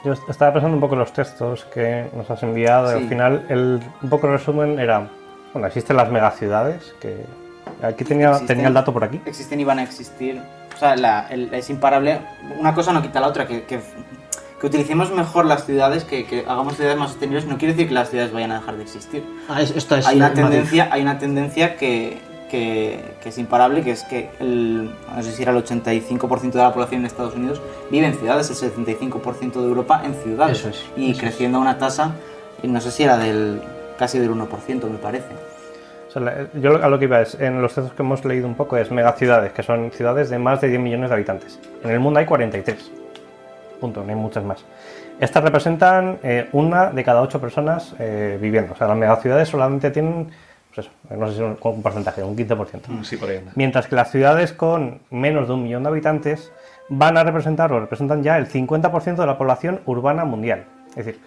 Yo estaba pensando un poco en los textos que nos has enviado y Sí. al final un poco el resumen era, bueno, existen las megaciudades, que aquí tenía el dato por aquí. Existen y van a existir. O sea, es imparable. Una cosa no quita la otra. Que utilicemos mejor las ciudades, que hagamos ciudades más sostenibles, no quiere decir que las ciudades vayan a dejar de existir. Esto es Hay una tendencia que es imparable, que es que no sé si era el 85% de la población en Estados Unidos vive en ciudades, el 75% de Europa en ciudades. Eso es, y eso creciendo a una tasa, no sé si era casi del 1%, me parece. O sea, yo a lo que iba es, en los textos que hemos leído un poco, es megaciudades, que son ciudades de más de 10 millones de habitantes. En el mundo hay 43. Punto, no hay muchas más. Estas representan 1 de cada 8 personas viviendo. O sea, las megaciudades solamente tienen, pues eso, no sé si un porcentaje, un 15%. Sí, por ahí anda. Mientras que las ciudades con menos de 1 millón de habitantes van a representar o representan ya el 50% de la población urbana mundial. Es decir,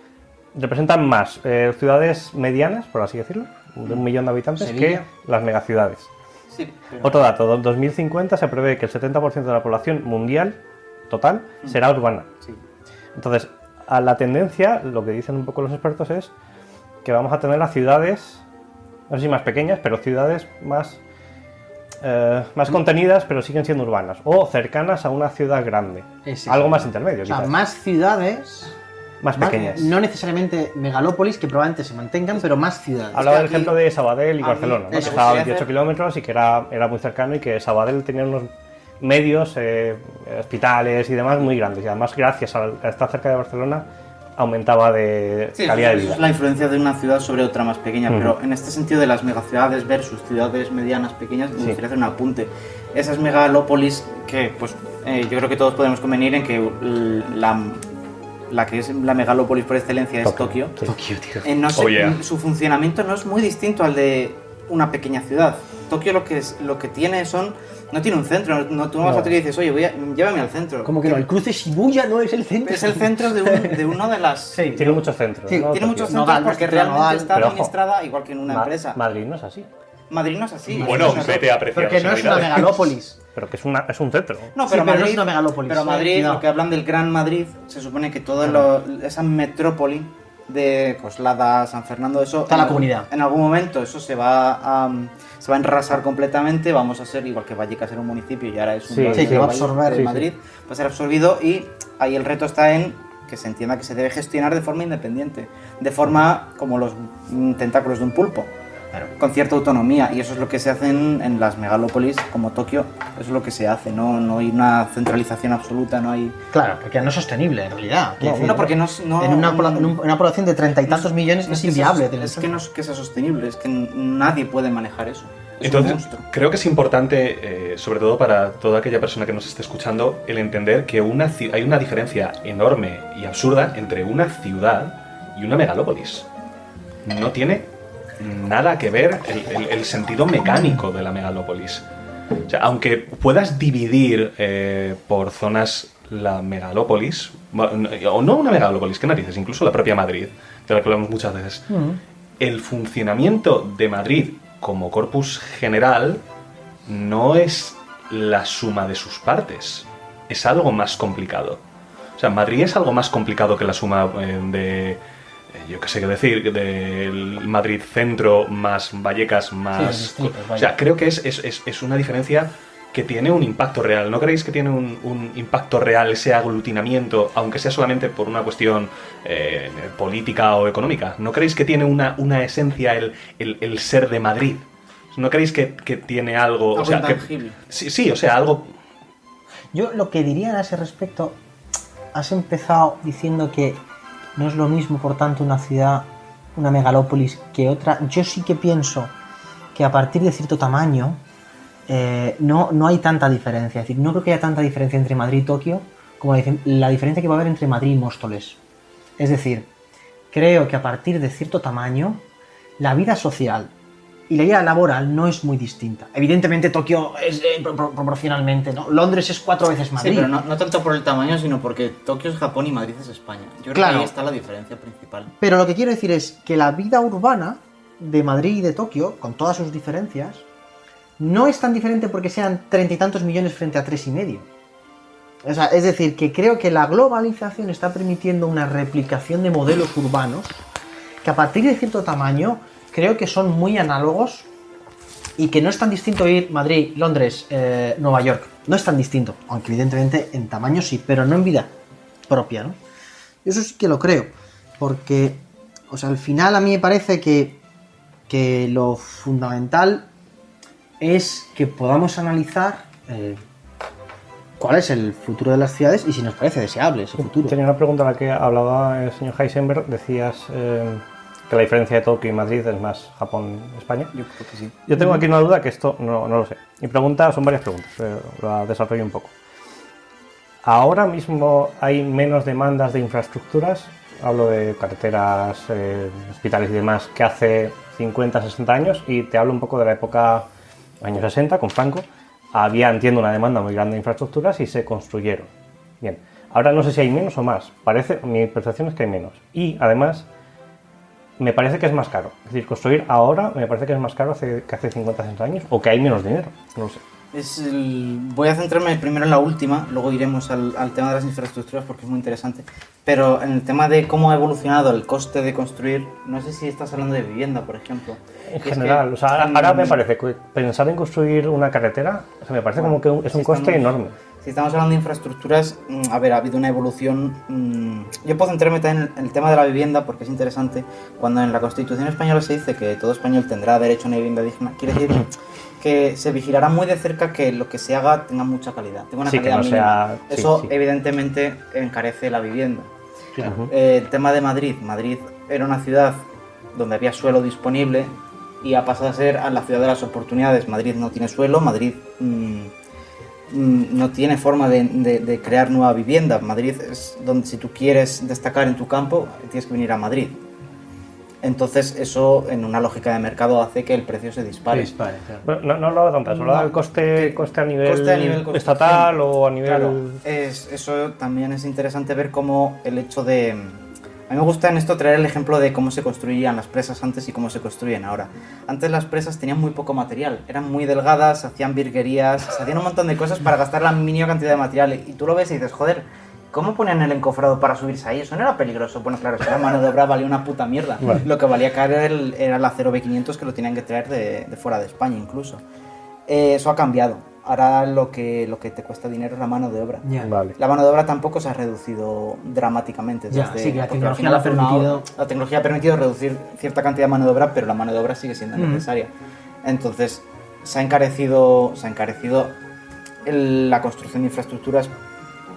representan más ciudades medianas, por así decirlo, de 1 millón de habitantes, Sevilla. que las megaciudades. Sí, pero- Otro dato, en 2050 se prevé que el 70% de la población mundial total será urbana. sí. Entonces, a la tendencia, lo que dicen un poco los expertos es que vamos a tener las ciudades, no sé si más pequeñas, pero ciudades más más contenidas, pero siguen siendo urbanas. O cercanas a una ciudad grande. Algo más intermedio, O sea, quizás. más ciudades, Más pequeñas. no necesariamente megalópolis, que probablemente se mantengan, pero más ciudades. Hablaba del aquí- ejemplo de Sabadell y a mí- Barcelona, ¿no? que eso, estaba a quería 28 hacer- kilómetros y que era muy cercano, y que Sabadell tenía unos medios, hospitales y demás muy grandes. Y además, gracias a estar cerca de Barcelona, aumentaba de Sí, calidad de eso vida. es la influencia de una ciudad sobre otra más pequeña, pero en este sentido de las megaciudades versus ciudades medianas pequeñas, me gustaría hacer un apunte. Esas megalópolis que, pues, yo creo que todos podemos convenir en que la que es la megalópolis por excelencia es Tokio. Sí. Tokio, tío. No sé, Oh, yeah. su funcionamiento no es muy distinto al de una pequeña ciudad. Tokio lo que tiene son... No tiene un centro, tú no vas a Tokio y dices, oye, llévame al centro. Como que no, el cruce Shibuya no es el centro. Es el centro de uno de las... Sí. Tiene muchos centros. Sí, ¿no? Tiene Tokio. muchos No, centros no porque es realmente Nodal, está pero ojo, administrada igual que en una empresa. Madrid no es así, Madrid no es así. Bueno, No es vete a apreciar Porque no las es una realidades. megalópolis. pero que es un centro. No, Sí, pero, pero no Madrid, es una megalópolis. Pero Madrid, Cuidado. lo que hablan del Gran Madrid, se supone que toda esa metrópoli de Coslada, San Fernando, eso... Está la comunidad. En algún momento eso se va a enrasar completamente, vamos a ser igual que Vallecas era un municipio y ahora es un Sí, barrio sí, de que va a Valle- absorber, de sí, Madrid, va a ser absorbido, y ahí el reto está en que se entienda que se debe gestionar de forma independiente, de forma como los tentáculos de un pulpo. Con cierta autonomía, y eso es lo que se hace en las megalópolis como Tokio. Eso es lo que se hace, no hay una centralización absoluta, no hay... Claro, porque no es sostenible en realidad. Quiero decir, No, porque no... en una población de 30 y tantos millones es inviable. tener Es que no es que sea sostenible, es que nadie puede manejar eso. Es un Entonces, monstruo. creo que es importante, sobre todo para toda aquella persona que nos esté escuchando, el entender que hay una diferencia enorme y absurda entre una ciudad y una megalópolis. No tiene nada que ver el sentido mecánico de la megalópolis. O sea, aunque puedas dividir por zonas la megalópolis, o no una megalópolis, ¿qué narices? Incluso la propia Madrid, de la que hablamos muchas veces. El funcionamiento de Madrid como corpus general no es la suma de sus partes, es algo más complicado. O sea, Madrid es algo más complicado que la suma yo qué sé qué decir, del Madrid centro más Vallecas más... Sí, los distritos, o sea, creo que es una diferencia que tiene un impacto real. ¿No creéis que tiene un impacto real ese aglutinamiento, aunque sea solamente por una cuestión política o económica? ¿No creéis que tiene una esencia el ser de Madrid? ¿No creéis que tiene algo... Algo o sea, intangible. Sí, o sea, algo... Yo lo que diría a ese respecto, has empezado diciendo que no es lo mismo, por tanto, una ciudad, una megalópolis que otra. Yo sí que pienso que a partir de cierto tamaño no hay tanta diferencia. Es decir, no creo que haya tanta diferencia entre Madrid y Tokio como la diferencia que va a haber entre Madrid y Móstoles. Es decir, creo que a partir de cierto tamaño, la vida social y la vida laboral no es muy distinta. Evidentemente Tokio es proporcionalmente, ¿no? Londres es 4 veces Madrid. Sí, pero no tanto por el tamaño, sino porque Tokio es Japón y Madrid es España. Yo creo Claro. que ahí está la diferencia principal. Pero lo que quiero decir es que la vida urbana de Madrid y de Tokio, con todas sus diferencias, no es tan diferente porque sean 30 y tantos millones frente a 3,5. O sea, es decir, que creo que la globalización está permitiendo una replicación de modelos urbanos que a partir de cierto tamaño creo que son muy análogos y que no es tan distinto ir Madrid, Londres, Nueva York. No es tan distinto, aunque evidentemente en tamaño sí, pero no en vida propia, ¿no? Yo eso sí que lo creo, porque, o sea, al final a mí me parece que lo fundamental es que podamos analizar cuál es el futuro de las ciudades y si nos parece deseable ese futuro. Tenía una pregunta a la que hablaba el señor Heisenberg. Decías que la diferencia de Tokio y Madrid es más Japón-España. Yo creo que sí. Yo tengo aquí una duda que esto no lo sé. Mi pregunta son varias preguntas, la desarrollo un poco. Ahora mismo hay menos demandas de infraestructuras, hablo de carreteras, hospitales y demás, que hace 50, 60 años, y te hablo un poco de la época años 60, con Franco. Había, entiendo, una demanda muy grande de infraestructuras y se construyeron. Bien, ahora no sé si hay menos o más. Mi percepción es que hay menos. Y además, me parece que es más caro. Es decir, construir ahora me parece que es más caro que hace 50, 60 años, o que hay menos dinero, no lo sé. Voy a centrarme primero en la última, luego iremos al tema de las infraestructuras porque es muy interesante. Pero en el tema de cómo ha evolucionado el coste de construir, no sé si estás hablando de vivienda, por ejemplo. En general, o sea, ahora me parece que pensar en construir una carretera, o sea, me parece como que es un coste enorme. Si estamos hablando de infraestructuras, a ver, ha habido una evolución. Yo puedo centrarme también en el tema de la vivienda porque es interesante. Cuando en la Constitución española se dice que todo español tendrá derecho a una vivienda digna, quiere decir que se vigilará muy de cerca que lo que se haga tenga mucha calidad, tenga una calidad mínima. Eso evidentemente encarece la vivienda. El tema de Madrid. Madrid era una ciudad donde había suelo disponible y ha pasado a ser a la ciudad de las oportunidades. Madrid no tiene suelo, Madrid no tiene forma de crear nueva vivienda. Madrid es donde, si tú quieres destacar en tu campo, tienes que venir a Madrid. Entonces eso, en una lógica de mercado, hace que el precio se dispare. Claro. No lo hago tanto, solo el coste a nivel estatal o a nivel... Claro, eso también es interesante ver cómo el hecho de... A mí me gusta en esto traer el ejemplo de cómo se construían las presas antes y cómo se construyen ahora. Antes las presas tenían muy poco material, eran muy delgadas, se hacían virguerías, se hacían un montón de cosas para gastar la mínima cantidad de material. Y tú lo ves y dices, joder, ¿cómo ponían el encofrado para subirse ahí? Eso no era peligroso. Bueno, claro, si la mano de obra valía una puta mierda. Vale. Lo que valía caer era el acero B500 que lo tenían que traer de fuera de España incluso. Eso ha cambiado. Ahora lo que te cuesta dinero es la mano de obra. Vale. La mano de obra tampoco se ha reducido dramáticamente. Sí, que la tecnología lo ha permitido. La tecnología ha permitido reducir cierta cantidad de mano de obra, pero la mano de obra sigue siendo necesaria. Entonces, se ha encarecido la construcción de infraestructuras,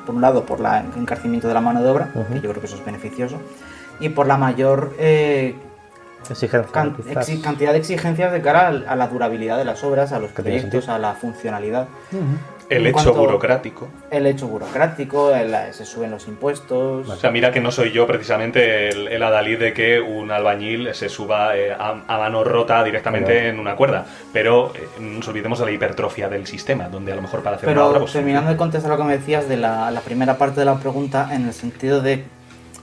por un lado, por el encarecimiento de la mano de obra, que yo creo que eso es beneficioso, y por la mayor cantidad de exigencias de cara a la durabilidad de las obras, a los proyectos, a la funcionalidad. El hecho burocrático. El hecho burocrático, se suben los impuestos... O sea, mira que no soy yo precisamente el adalid de que un albañil se suba a mano rota directamente en una cuerda, pero no nos olvidemos de la hipertrofia del sistema, donde a lo mejor para hacer una obra... Pero terminando de contestar lo que me decías de la primera parte de la pregunta, en el sentido de,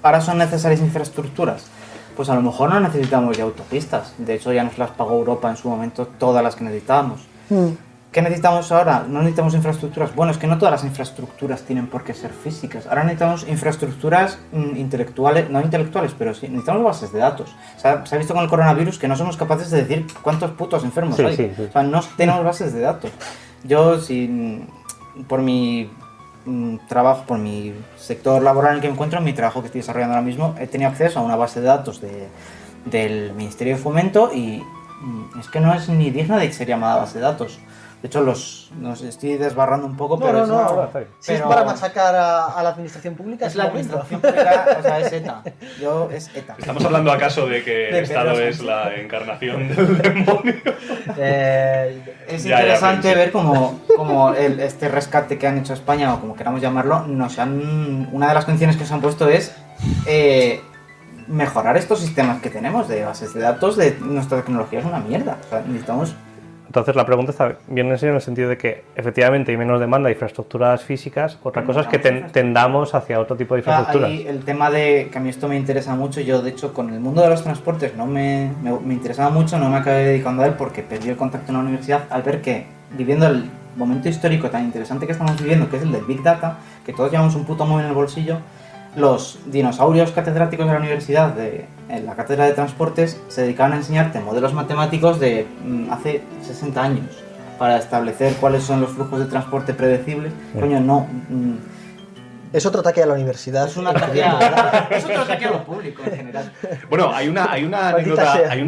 ¿ahora son necesarias infraestructuras? Pues a lo mejor no necesitamos ya autopistas, de hecho ya nos las pagó Europa en su momento, todas las que necesitábamos. ¿Qué necesitamos ahora? No necesitamos infraestructuras. Bueno, es que no todas las infraestructuras tienen por qué ser físicas. Ahora necesitamos infraestructuras intelectuales, no intelectuales, pero sí, necesitamos bases de datos. O sea, se ha visto con el coronavirus que no somos capaces de decir cuántos putos enfermos hay. Sí. O sea, no tenemos bases de datos. Yo, por mi trabajo, por mi sector laboral en el que me encuentro, en mi trabajo que estoy desarrollando ahora mismo, he tenido acceso a una base de datos del Ministerio de Fomento y es que no es ni digna de ser llamada base de datos. De hecho, nos estoy desbarrando un poco, pero si es para machacar a la administración pública, es la administración pública, o sea, es ETA. Es ETA. ¿Estamos hablando acaso de que el Estado es la encarnación del demonio? Es interesante ver cómo este rescate que han hecho a España, o como queramos llamarlo, una de las condiciones que se han puesto es mejorar estos sistemas que tenemos de bases de datos. De nuestra tecnología es una mierda. O sea, necesitamos... Entonces la pregunta está bien en serio en el sentido de que efectivamente hay menos demanda de infraestructuras físicas, otra cosa es que tendamos hacia otro tipo de infraestructuras. Ahí el tema de que a mí esto me interesa mucho, yo de hecho con el mundo de los transportes no me interesaba mucho, no me acabé dedicando a él porque perdí el contacto en la universidad al ver que, viviendo el momento histórico tan interesante que estamos viviendo, que es el del Big Data, que todos llevamos un puto móvil en el bolsillo, los dinosaurios catedráticos de la universidad, en la cátedra de transportes, se dedicaban a enseñarte modelos matemáticos de hace 60 años para establecer cuáles son los flujos de transporte predecibles. Coño, no. Es otro ataque a la universidad. Es otro ataque a lo público en general. Bueno, hay una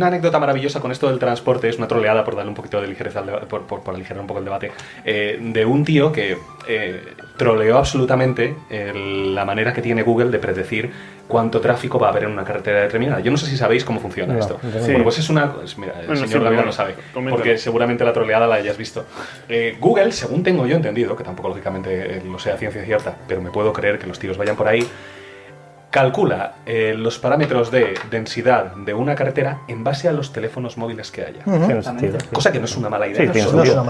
anécdota maravillosa con esto del transporte, es una troleada por darle un poquito de ligereza, por aligerar un poco el debate, de un tío que troleó absolutamente la manera que tiene Google de predecir cuánto tráfico va a haber en una carretera determinada. Yo no sé si sabéis cómo funciona esto. Sí. Bueno, pues mira, el señor David lo sabe, porque seguramente la troleada la hayas visto. Google, según tengo yo entendido, que tampoco lógicamente lo sé a ciencia cierta, pero me puedo creer que los tíos vayan por ahí, calcula los parámetros de densidad de una carretera en base a los teléfonos móviles que haya. Cosa que no es una mala idea.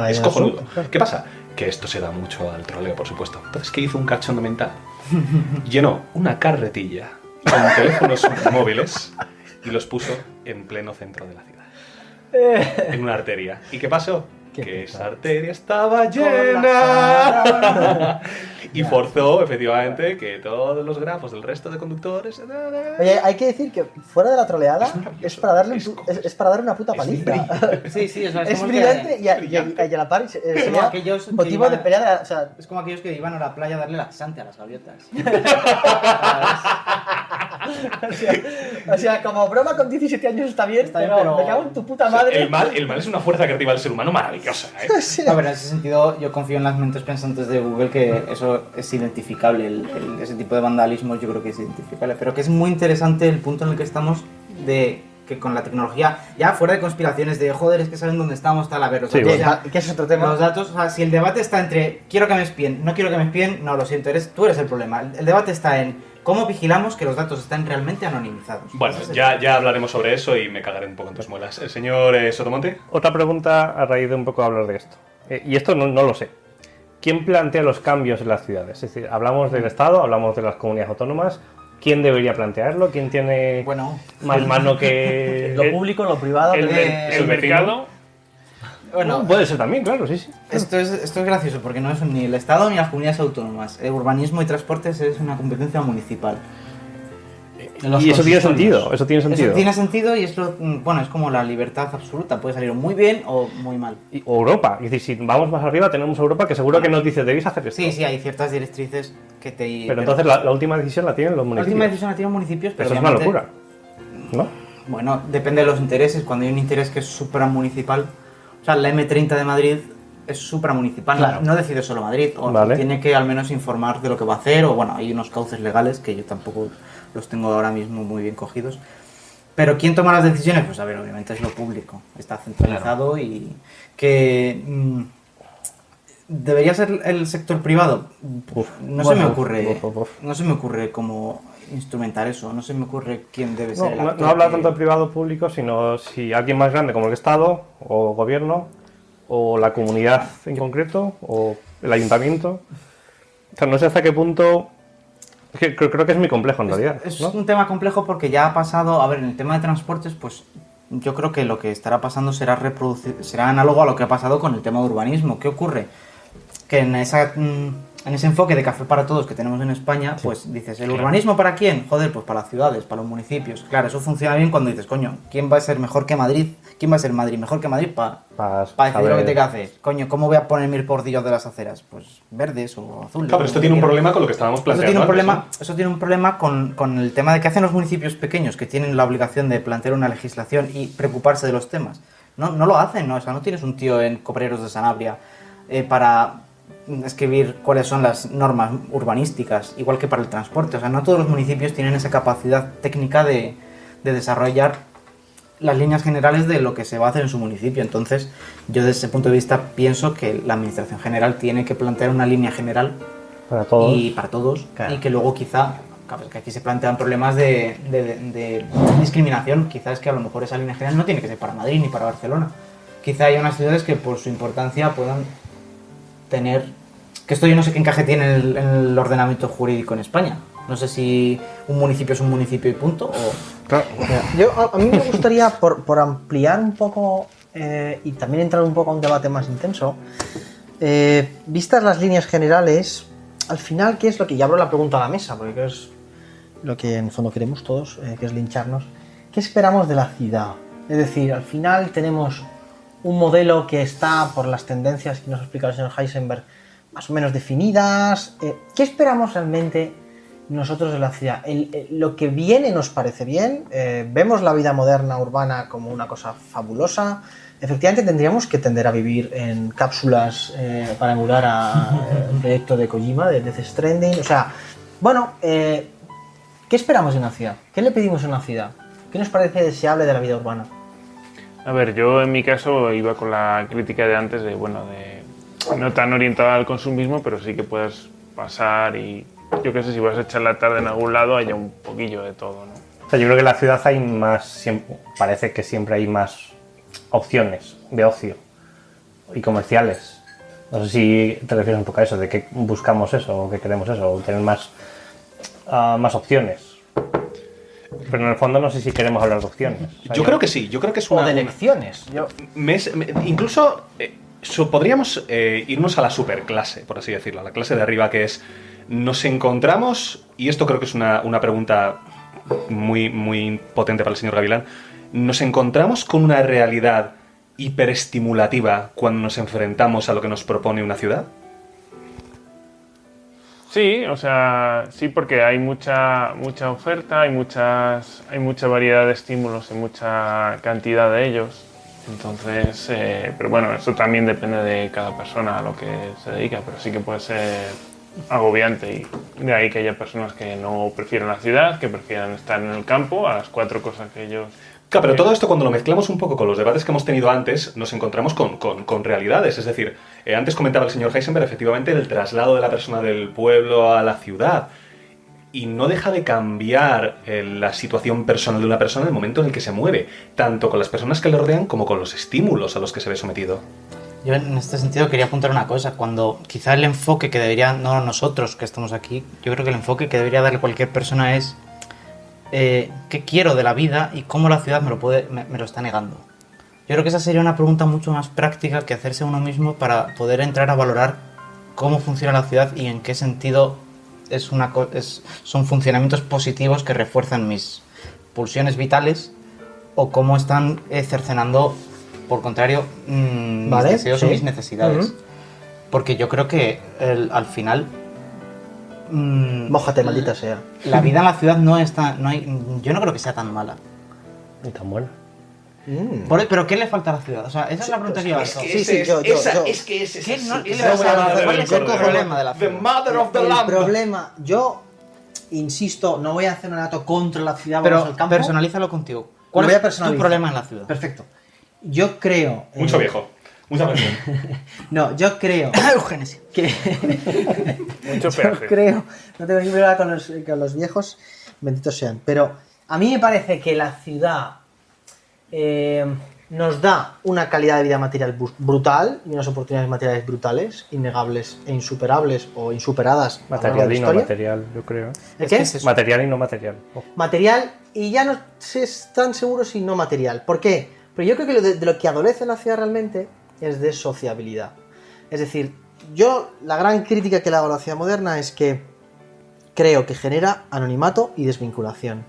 Es cojonudo. ¿Qué pasa? Que esto se da mucho al troleo, por supuesto. Entonces, ¿qué hizo un cachondo mental? Llenó una carretilla con teléfonos móviles y los puso en pleno centro de la ciudad. En una arteria. ¿Y qué pasó? que esa arteria estaba llena. Y forzó, efectivamente, que todos los grafos del resto de conductores... Oye, hay que decir que fuera de la troleada es para darle una puta paliza. Sí, sí, o sea, Es brillante y a la par es como aquellos que motivo de iban- pelea. O sea, Es como aquellos que iban a la playa a darle laxante a las gaviotas. o sea, como broma con 17 años está bien, Está bien, pero pero- me cago en tu puta madre. El mal es una fuerza creativa del ser humano maravillosa, ¿eh? Sí. A ver, en ese sentido, yo confío en las mentes pensantes de Google que eso es identificable, ese tipo de vandalismo yo creo que es identificable, pero que es muy interesante el punto en el que estamos de que con la tecnología, ya fuera de conspiraciones de joder, es que saben dónde estamos, tal, a ver, los Sí, datos, bueno. ya- ¿Qué es otro tema? los datos, o sea, si el debate está entre quiero que me espíen, no quiero que me espíen, no, lo siento, tú eres el problema. El debate está en cómo vigilamos que los datos estén realmente anonimizados. Bueno, Ese es el- ya hablaremos sobre eso y me cagaré un poco en tus muelas. El señor Sotomonte. Otra pregunta a raíz de un poco hablar de esto. Y esto no lo sé. ¿Quién plantea los cambios en las ciudades? Es decir, hablamos del Estado, hablamos de las comunidades autónomas. ¿Quién debería plantearlo? ¿Quién tiene Bueno, más mano que...? Lo público, lo privado. El, el vecino. mercado, bueno, Puede ser también, claro, sí, sí. esto es gracioso porque no es ni el Estado ni las comunidades autónomas. El urbanismo y transportes es una competencia municipal. Y eso tiene sentido, eso tiene sentido. Eso tiene sentido y es bueno, es como la libertad absoluta. Puede salir muy bien o muy mal. O Europa. Es decir, si vamos más arriba, tenemos Europa que seguro que nos dice, debéis hacer esto. Sí, sí, hay ciertas directrices que te... Pero entonces la última decisión la tienen los la municipios. última decisión la tienen los municipios, pero Eso es una obviamente- locura, ¿no? Bueno, depende de los intereses. Cuando hay un interés que es supramunicipal, o sea, la M30 de Madrid es supramunicipal, Claro. no decide solo Madrid, o Vale. tiene que al menos informar de lo que va a hacer, o bueno, hay unos cauces legales que yo tampoco los tengo ahora mismo muy bien cogidos. Pero ¿quién toma las decisiones? Pues a ver, obviamente es lo público, está centralizado y que debería ser el sector privado. No se me ocurre, no se me ocurre cómo instrumentar eso, no se me ocurre quién debe ser el actor No habla que- tanto de privado público, sino si alguien más grande como el Estado, o gobierno, o la comunidad en concreto, o el ayuntamiento. O sea, no sé hasta qué punto... Es que creo que es muy complejo en realidad, Es ¿no? un tema complejo porque ya ha pasado, a ver, en el tema de transportes, pues yo creo que lo que estará pasando será análogo a lo que ha pasado con el tema de urbanismo. ¿Qué ocurre? Que en ese enfoque de café para todos que tenemos en España, pues dices, ¿el urbanismo para quién? Joder, pues para las ciudades, para los municipios. Claro, eso funciona bien cuando dices, coño, ¿quién va a ser mejor que Madrid? ¿Quién va a ser Madrid mejor que Madrid para decidir lo que te que hacer? Coño, ¿cómo voy a poner mis bordillos de las aceras? Pues verdes o azules. Claro, pero esto tiene un problema con lo que estábamos planteando. Eso tiene un problema con el tema de que hacen los municipios pequeños que tienen la obligación de plantear una legislación y preocuparse de los temas. No lo hacen, ¿no? O sea, no tienes un tío en Cobreros de Sanabria para escribir cuáles son las normas urbanísticas, igual que para el transporte. O sea, no todos los municipios tienen esa capacidad técnica de desarrollar las líneas generales de lo que se va a hacer en su municipio. Entonces, yo desde ese punto de vista pienso que la administración general tiene que plantear una línea general Para todos. y para todos, Claro. y que luego quizá, claro, que aquí se plantean problemas de discriminación, quizás que a lo mejor esa línea general no tiene que ser para Madrid ni para Barcelona. Quizá hay unas ciudades que por su importancia puedan tener, que esto yo no sé qué encaje tiene en el ordenamiento jurídico en España. No sé si un municipio es un municipio y punto, o... A mí me gustaría, por ampliar un poco y también entrar un poco a un debate más intenso, vistas las líneas generales, al final, ¿qué es lo que... Ya abro la pregunta a la mesa, porque creo que es lo que en el fondo queremos todos, que es lincharnos. ¿Qué esperamos de la ciudad? Es decir, al final tenemos un modelo que está por las tendencias que nos ha explicado el señor Heisenberg, más o menos definidas. ¿Qué esperamos realmente nosotros de la ciudad? Lo que viene nos parece bien, vemos la vida moderna urbana como una cosa fabulosa. Efectivamente tendríamos que tender a vivir en cápsulas para emular el proyecto de Kojima, de Death Stranding. O sea, bueno, ¿qué esperamos de una ciudad? ¿Qué le pedimos a una ciudad? ¿Qué nos parece deseable de la vida urbana? a ver, yo en mi caso iba con la crítica de antes de no tan orientada al consumismo, pero sí que puedes pasar y yo qué sé, si vas a echar la tarde en algún lado haya un poquillo de todo, ¿no? O sea, yo creo que en la ciudad hay más, parece que siempre hay más opciones de ocio y comerciales. No sé si te refieres un poco a eso, de que buscamos eso, o que queremos eso, o tener más opciones. Pero en el fondo no sé si queremos hablar de opciones. O sea, Yo creo que sí, yo creo que es O una... de elecciones. incluso podríamos irnos a la superclase, por así decirlo, a la clase de arriba, que es, nos encontramos, y esto creo que es una pregunta muy, muy potente para el señor Gavilán, nos encontramos con una realidad hiperestimulativa cuando nos enfrentamos a lo que nos propone una ciudad. Sí, o sea, sí, porque hay mucha oferta, hay mucha variedad de estímulos y mucha cantidad de ellos. Entonces, pero bueno, eso también depende de cada persona a lo que se dedica, pero sí que puede ser agobiante y de ahí que haya personas que no prefieren la ciudad, que prefieran estar en el campo, a las 4 cosas que ellos... Claro, pero todo esto cuando lo mezclamos un poco con los debates que hemos tenido antes, nos encontramos con realidades. Es decir, antes comentaba el señor Heisenberg efectivamente el traslado de la persona del pueblo a la ciudad. Y no deja de cambiar la situación personal de una persona en el momento en el que se mueve, tanto con las personas que le rodean como con los estímulos a los que se ve sometido. Yo en este sentido quería apuntar una cosa, cuando quizá el enfoque que debería, no nosotros que estamos aquí, yo creo que el enfoque que debería darle cualquier persona es qué quiero de la vida y cómo la ciudad me lo está negando. Yo creo que esa sería una pregunta mucho más práctica que hacerse uno mismo para poder entrar a valorar cómo funciona la ciudad y en qué sentido son funcionamientos positivos que refuerzan mis pulsiones vitales o cómo están cercenando, por contrario, mis deseos o mis necesidades. Porque yo creo que al final... Mójate, maldita sea. La vida en la ciudad yo no creo que sea tan mala. Ni tan buena. Pero ¿qué le falta a la ciudad? O sea, esa es la pregunta que yo hago. ¿Qué es el problema de la ciudad? El problema, yo insisto, no voy a hacer un relato contra la ciudad, vamos al campo. Personalízalo contigo. ¿Cuál es tu problema en la ciudad? Perfecto. Yo creo... Mucho viejo. Mucha presión. No, yo creo... Eugenesia. Mucho peaje. Yo creo... No tengo ningún problema con los viejos, benditos sean. Pero a mí me parece que la ciudad nos da una calidad de vida material brutal y unas oportunidades materiales brutales, innegables e insuperables o insuperadas. Material y no material, yo creo. ¿Qué es eso? Material y no material. Material y ya no se están seguros si no material. ¿Por qué? Pero yo creo que de lo que adolece la ciudad realmente es de sociabilidad. Es decir, yo la gran crítica que le hago a la ciudad moderna es que creo que genera anonimato y desvinculación.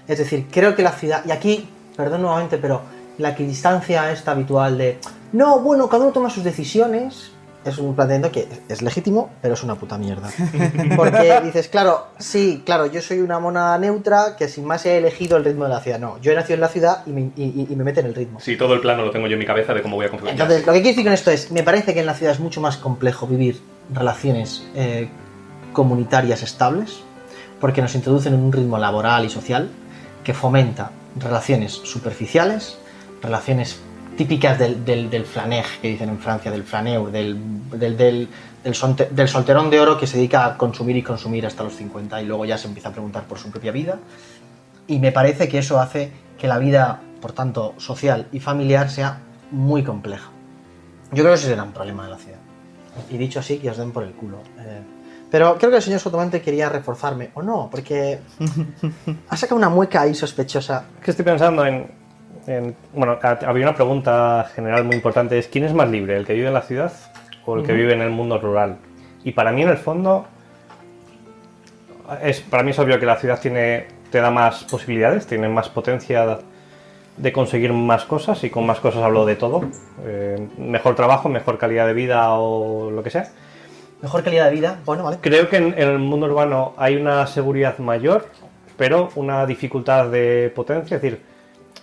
Es decir, creo que la ciudad, y aquí, perdón nuevamente, pero la equidistancia esta habitual de no, bueno, cada uno toma sus decisiones, es un planteamiento que es legítimo, pero es una puta mierda. Porque dices, claro, sí, claro, yo soy una mona neutra que sin más he elegido el ritmo de la ciudad. No, yo he nacido en la ciudad y me mete en el ritmo. Sí, todo el plano lo tengo yo en mi cabeza de cómo voy a configurar. Entonces, lo que quiero decir con esto es, me parece que en la ciudad es mucho más complejo vivir relaciones comunitarias estables, porque nos introducen en un ritmo laboral y social que fomenta relaciones superficiales, relaciones típicas del flaneur, que dicen en Francia, del flaneur, del solterón de oro que se dedica a consumir y consumir hasta los 50 y luego ya se empieza a preguntar por su propia vida. Y me parece que eso hace que la vida, por tanto, social y familiar sea muy compleja. Yo creo que ese es el gran problema de la ciudad. Y dicho así, que os den por el culo. Pero creo que el señor Sotomonte quería reforzarme, o no, porque ha sacado una mueca ahí sospechosa. Que estoy pensando bueno, había una pregunta general muy importante, es ¿quién es más libre, el que vive en la ciudad o el que vive en el mundo rural? Y para mí, en el fondo, para mí es obvio que la ciudad te da más posibilidades, tiene más potencia de conseguir más cosas, y con más cosas hablo de todo, mejor trabajo, mejor calidad de vida o lo que sea. Mejor calidad de vida, bueno, vale. Creo que en el mundo urbano hay una seguridad mayor, pero una dificultad de potencia, es decir,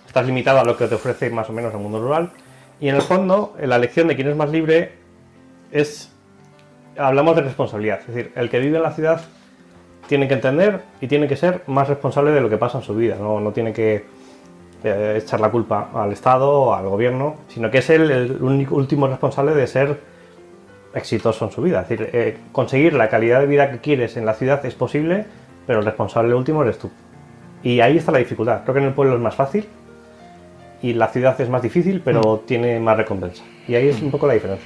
estás limitado a lo que te ofrece más o menos el mundo rural. Y en el fondo, la elección de quién es más libre hablamos de responsabilidad, es decir, el que vive en la ciudad tiene que entender y tiene que ser más responsable de lo que pasa en su vida, no tiene que echar la culpa al Estado o al gobierno, sino que es el único último responsable de ser exitoso en su vida. Es decir, conseguir la calidad de vida que quieres en la ciudad es posible, pero el responsable último eres tú. Y ahí está la dificultad. Creo que en el pueblo es más fácil y la ciudad es más difícil, pero tiene más recompensa. Y ahí es un poco la diferencia.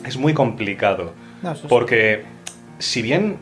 Es muy complicado, porque si bien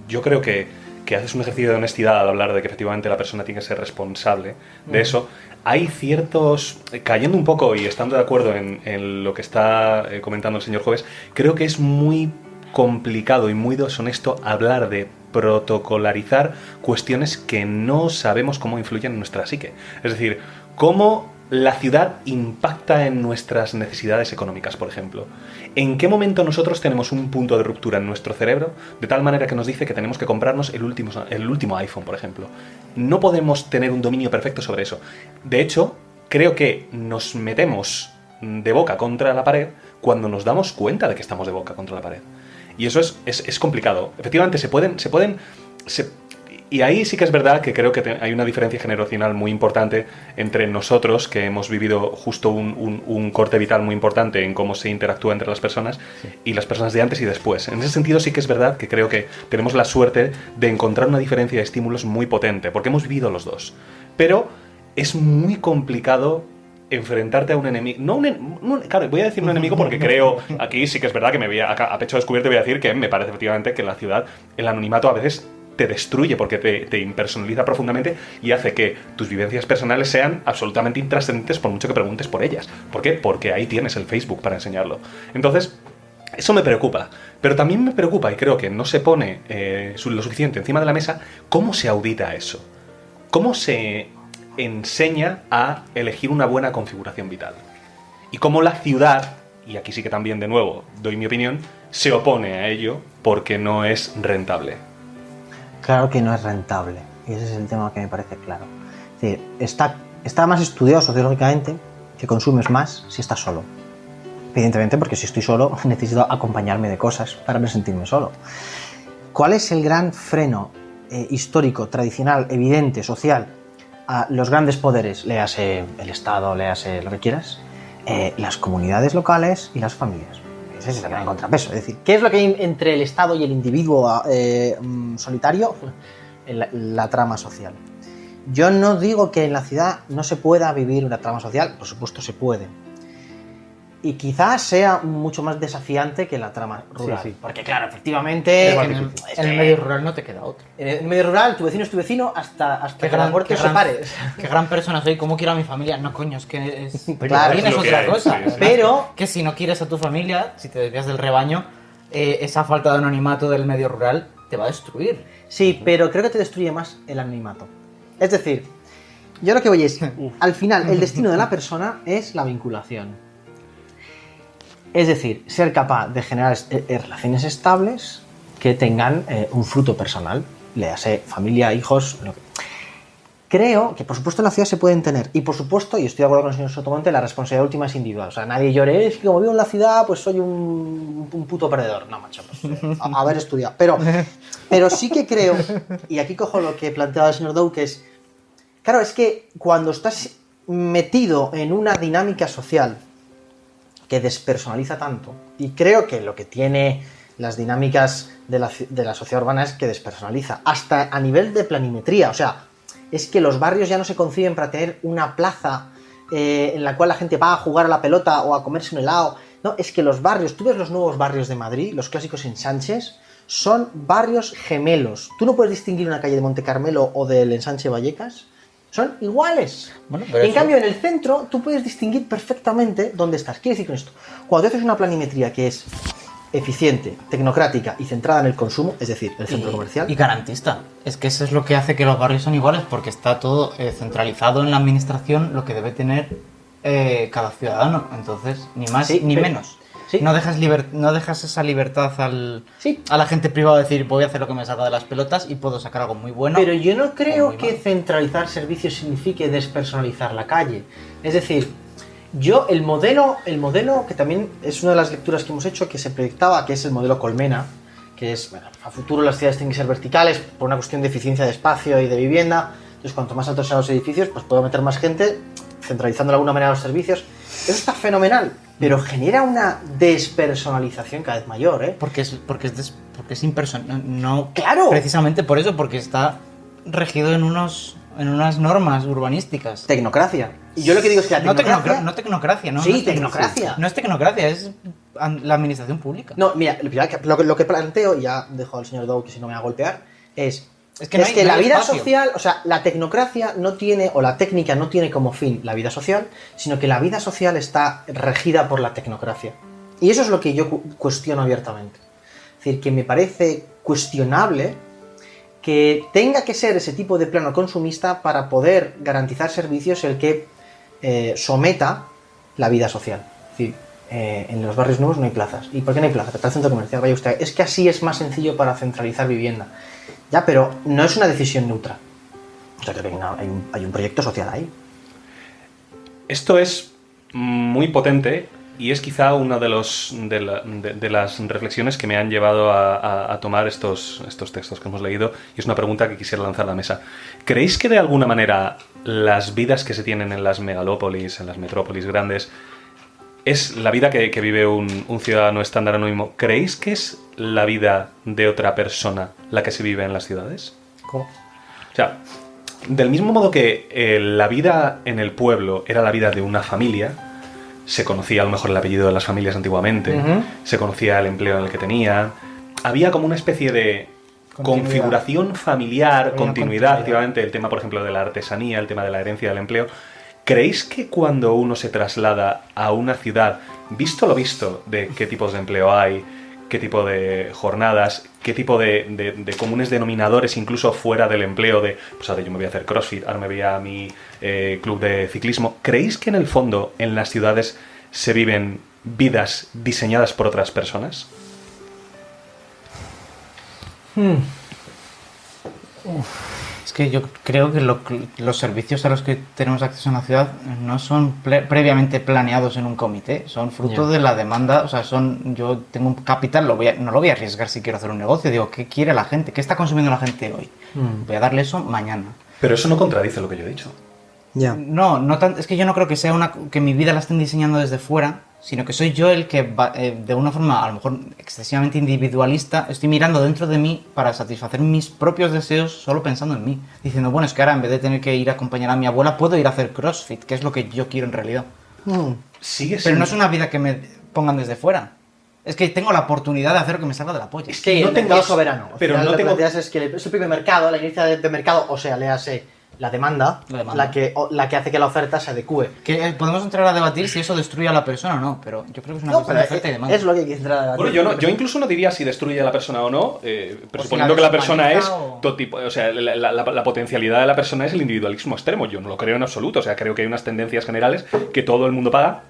yo creo que que haces un ejercicio de honestidad al hablar de que efectivamente la persona tiene que ser responsable de eso, hay ciertos, cayendo un poco y estando de acuerdo en lo que está comentando el señor Joves, creo que es muy complicado y muy deshonesto hablar de protocolarizar cuestiones que no sabemos cómo influyen en nuestra psique. Es decir, cómo la ciudad impacta en nuestras necesidades económicas, por ejemplo. ¿En qué momento nosotros tenemos un punto de ruptura en nuestro cerebro de tal manera que nos dice que tenemos que comprarnos el último iPhone, por ejemplo? No podemos tener un dominio perfecto sobre eso. De hecho, creo que nos metemos de boca contra la pared cuando nos damos cuenta de que estamos de boca contra la pared. Y eso es complicado. Efectivamente, y ahí sí que es verdad que creo que hay una diferencia generacional muy importante entre nosotros, que hemos vivido justo un corte vital muy importante en cómo se interactúa entre las personas, y las personas de antes y después. En ese sentido sí que es verdad que creo que tenemos la suerte de encontrar una diferencia de estímulos muy potente, porque hemos vivido los dos. Pero es muy complicado enfrentarte a un enemigo. Claro, voy a decir un enemigo porque creo, aquí sí que es verdad que me voy a pecho descubierto voy a decir que me parece efectivamente que en la ciudad el anonimato a veces te destruye porque te impersonaliza profundamente y hace que tus vivencias personales sean absolutamente intrascendentes por mucho que preguntes por ellas. ¿Por qué? Porque ahí tienes el Facebook para enseñarlo. Entonces, eso me preocupa. Pero también me preocupa, y creo que no se pone lo suficiente encima de la mesa, cómo se audita eso. Cómo se enseña a elegir una buena configuración vital. Y cómo la ciudad, y aquí sí que también de nuevo doy mi opinión, se opone a ello porque no es rentable. Claro que no es rentable, y ese es el tema que me parece claro. Es decir, está más estudiado sociológicamente que consumes más si estás solo. Evidentemente, porque si estoy solo necesito acompañarme de cosas para no sentirme solo. ¿Cuál es el gran freno histórico, tradicional, evidente, social a los grandes poderes? Léase el Estado, léase lo que quieras, las comunidades locales y las familias. Ese es el gran contrapeso. Es decir, ¿qué es lo que hay entre el Estado y el individuo solitario? La trama social. Yo no digo que en la ciudad no se pueda vivir una trama social, por supuesto se puede. Y quizás sea mucho más desafiante que la trama rural. Sí. Porque claro, efectivamente, en el medio rural no te queda otro. En el medio rural, tu vecino es tu vecino hasta que la muerte os separe. Qué gran persona soy, ¿cómo quiero a mi familia? No, coño, es que es... Claro, es otra cosa. Sí. Pero que si no quieres a tu familia, si te desvías del rebaño, esa falta de anonimato del medio rural te va a destruir. Sí, pero creo que te destruye más el anonimato. Es decir, yo lo que voy es, al final, el destino de la persona es la vinculación. Es decir, ser capaz de generar relaciones estables que tengan un fruto personal, léase familia, hijos, lo que... Creo que por supuesto en la ciudad se pueden tener, y por supuesto, y estoy de acuerdo con el señor Sotomonte, la responsabilidad última es individual. O sea, nadie llore, es que como vivo en la ciudad, pues soy un puto perdedor. No, macho, pues, haber estudiado. Pero sí que creo, y aquí cojo lo que planteaba el señor Dow, que es, claro, es que cuando estás metido en una dinámica social que despersonaliza tanto, y creo que lo que tiene las dinámicas de la sociedad urbana es que despersonaliza, hasta a nivel de planimetría. O sea, es que los barrios ya no se conciben para tener una plaza en la cual la gente va a jugar a la pelota o a comerse un helado. No, es que los barrios, tú ves los nuevos barrios de Madrid, los clásicos ensanches, son barrios gemelos. Tú no puedes distinguir una calle de Monte Carmelo o del ensanche Vallecas. Son iguales. Bueno, pero en cambio, en el centro, tú puedes distinguir perfectamente dónde estás. Quiero decir con esto, cuando tú haces una planimetría que es eficiente, tecnocrática y centrada en el consumo, es decir, el centro comercial. Y garantista. Es que eso es lo que hace que los barrios son iguales, porque está todo centralizado en la administración, lo que debe tener cada ciudadano. Entonces, ni más ni menos. Sí. No dejas esa libertad a la gente privada de decir, voy a hacer lo que me salga de las pelotas y puedo sacar algo muy bueno. Pero yo no creo que centralizar servicios signifique despersonalizar la calle. Es decir, el modelo que también es una de las lecturas que hemos hecho, que se proyectaba, que es el modelo Colmena, que es, bueno, a futuro las ciudades tienen que ser verticales por una cuestión de eficiencia de espacio y de vivienda. Entonces, cuanto más altos sean los edificios, pues puedo meter más gente, centralizando de alguna manera los servicios. Eso está fenomenal, pero genera una despersonalización cada vez mayor, ¿eh? Porque es impersonal. No, ¡claro! Precisamente por eso, porque está regido en unas normas urbanísticas. Tecnocracia. Y yo lo que digo es que la tecnocracia... No tecnocracia, ¿no? Sí, no es tecnocracia. No es tecnocracia, es la administración pública. No, mira, lo que planteo, y ya dejo al señor Dow que si no me va a golpear, es Es que, no hay, la no hay vida espacio. social, o sea, la tecnocracia no tiene, o la técnica no tiene como fin la vida social, sino que la vida social está regida por la tecnocracia. Y eso es lo que yo cuestiono abiertamente. Es decir, que me parece cuestionable que tenga que ser ese tipo de plano consumista para poder garantizar servicios el que someta la vida social. Es decir, en los barrios nuevos no hay plazas. ¿Y por qué no hay plazas? Está el centro comercial, vaya usted. Es que así es más sencillo para centralizar vivienda. Ya, pero no es una decisión neutra. O sea, creo que hay un proyecto social ahí. Esto es muy potente y es quizá una de las reflexiones que me han llevado a tomar estos textos que hemos leído, y es una pregunta que quisiera lanzar a la mesa. ¿Creéis que de alguna manera las vidas que se tienen en las megalópolis, en las metrópolis grandes, es la vida que vive un ciudadano estándar anónimo? ¿Creéis que es la vida de otra persona la que se vive en las ciudades? ¿Cómo? O sea, del mismo modo que la vida en el pueblo era la vida de una familia, se conocía a lo mejor el apellido de las familias antiguamente, se conocía el empleo en el que tenían, había como una especie de configuración familiar, continuidad, efectivamente, el tema, por ejemplo, de la artesanía, el tema de la herencia del empleo. ¿Creéis que cuando uno se traslada a una ciudad, visto lo visto de qué tipos de empleo hay, qué tipo de jornadas, qué tipo de comunes denominadores incluso fuera del empleo, de pues ahora yo me voy a hacer CrossFit, ahora me voy a mi club de ciclismo, ¿creéis que en el fondo en las ciudades se viven vidas diseñadas por otras personas? Es que yo creo que los servicios a los que tenemos acceso en la ciudad no son previamente planeados en un comité, son fruto de la demanda. O sea, yo tengo un capital, no lo voy a arriesgar si quiero hacer un negocio. Digo, ¿qué quiere la gente? ¿Qué está consumiendo la gente hoy? Voy a darle eso mañana. Pero eso no contradice lo que yo he dicho. Ya. No es que yo no creo que sea que mi vida la estén diseñando desde fuera, sino que soy yo el que de una forma a lo mejor excesivamente individualista estoy mirando dentro de mí para satisfacer mis propios deseos solo pensando en mí, diciendo, bueno, es que ahora en vez de tener que ir a acompañar a mi abuela puedo ir a hacer CrossFit, que es lo que yo quiero en realidad. Pero no es una vida que me pongan desde fuera. Es que tengo la oportunidad de hacer lo que me salga de la polla. Es que no el tengo mercado soberano. pero Al final no lo que tengo- planteas es que es el primer mercado, la inercia de mercado, o sea, léase la demanda, la que hace que la oferta se adecue. Que podemos entrar a debatir si eso destruye a la persona o no, pero yo creo que es una No, cuestión pero de oferta y demanda. es lo que hay que entrar a debatir. Bueno, yo incluso no diría si destruye a la persona o no, presuponiendo la que la persona es deshumaniza o- todo tipo, o sea, la potencialidad de la persona es el individualismo extremo. Yo no lo creo en absoluto, o sea, creo que hay unas tendencias generales que todo el mundo paga,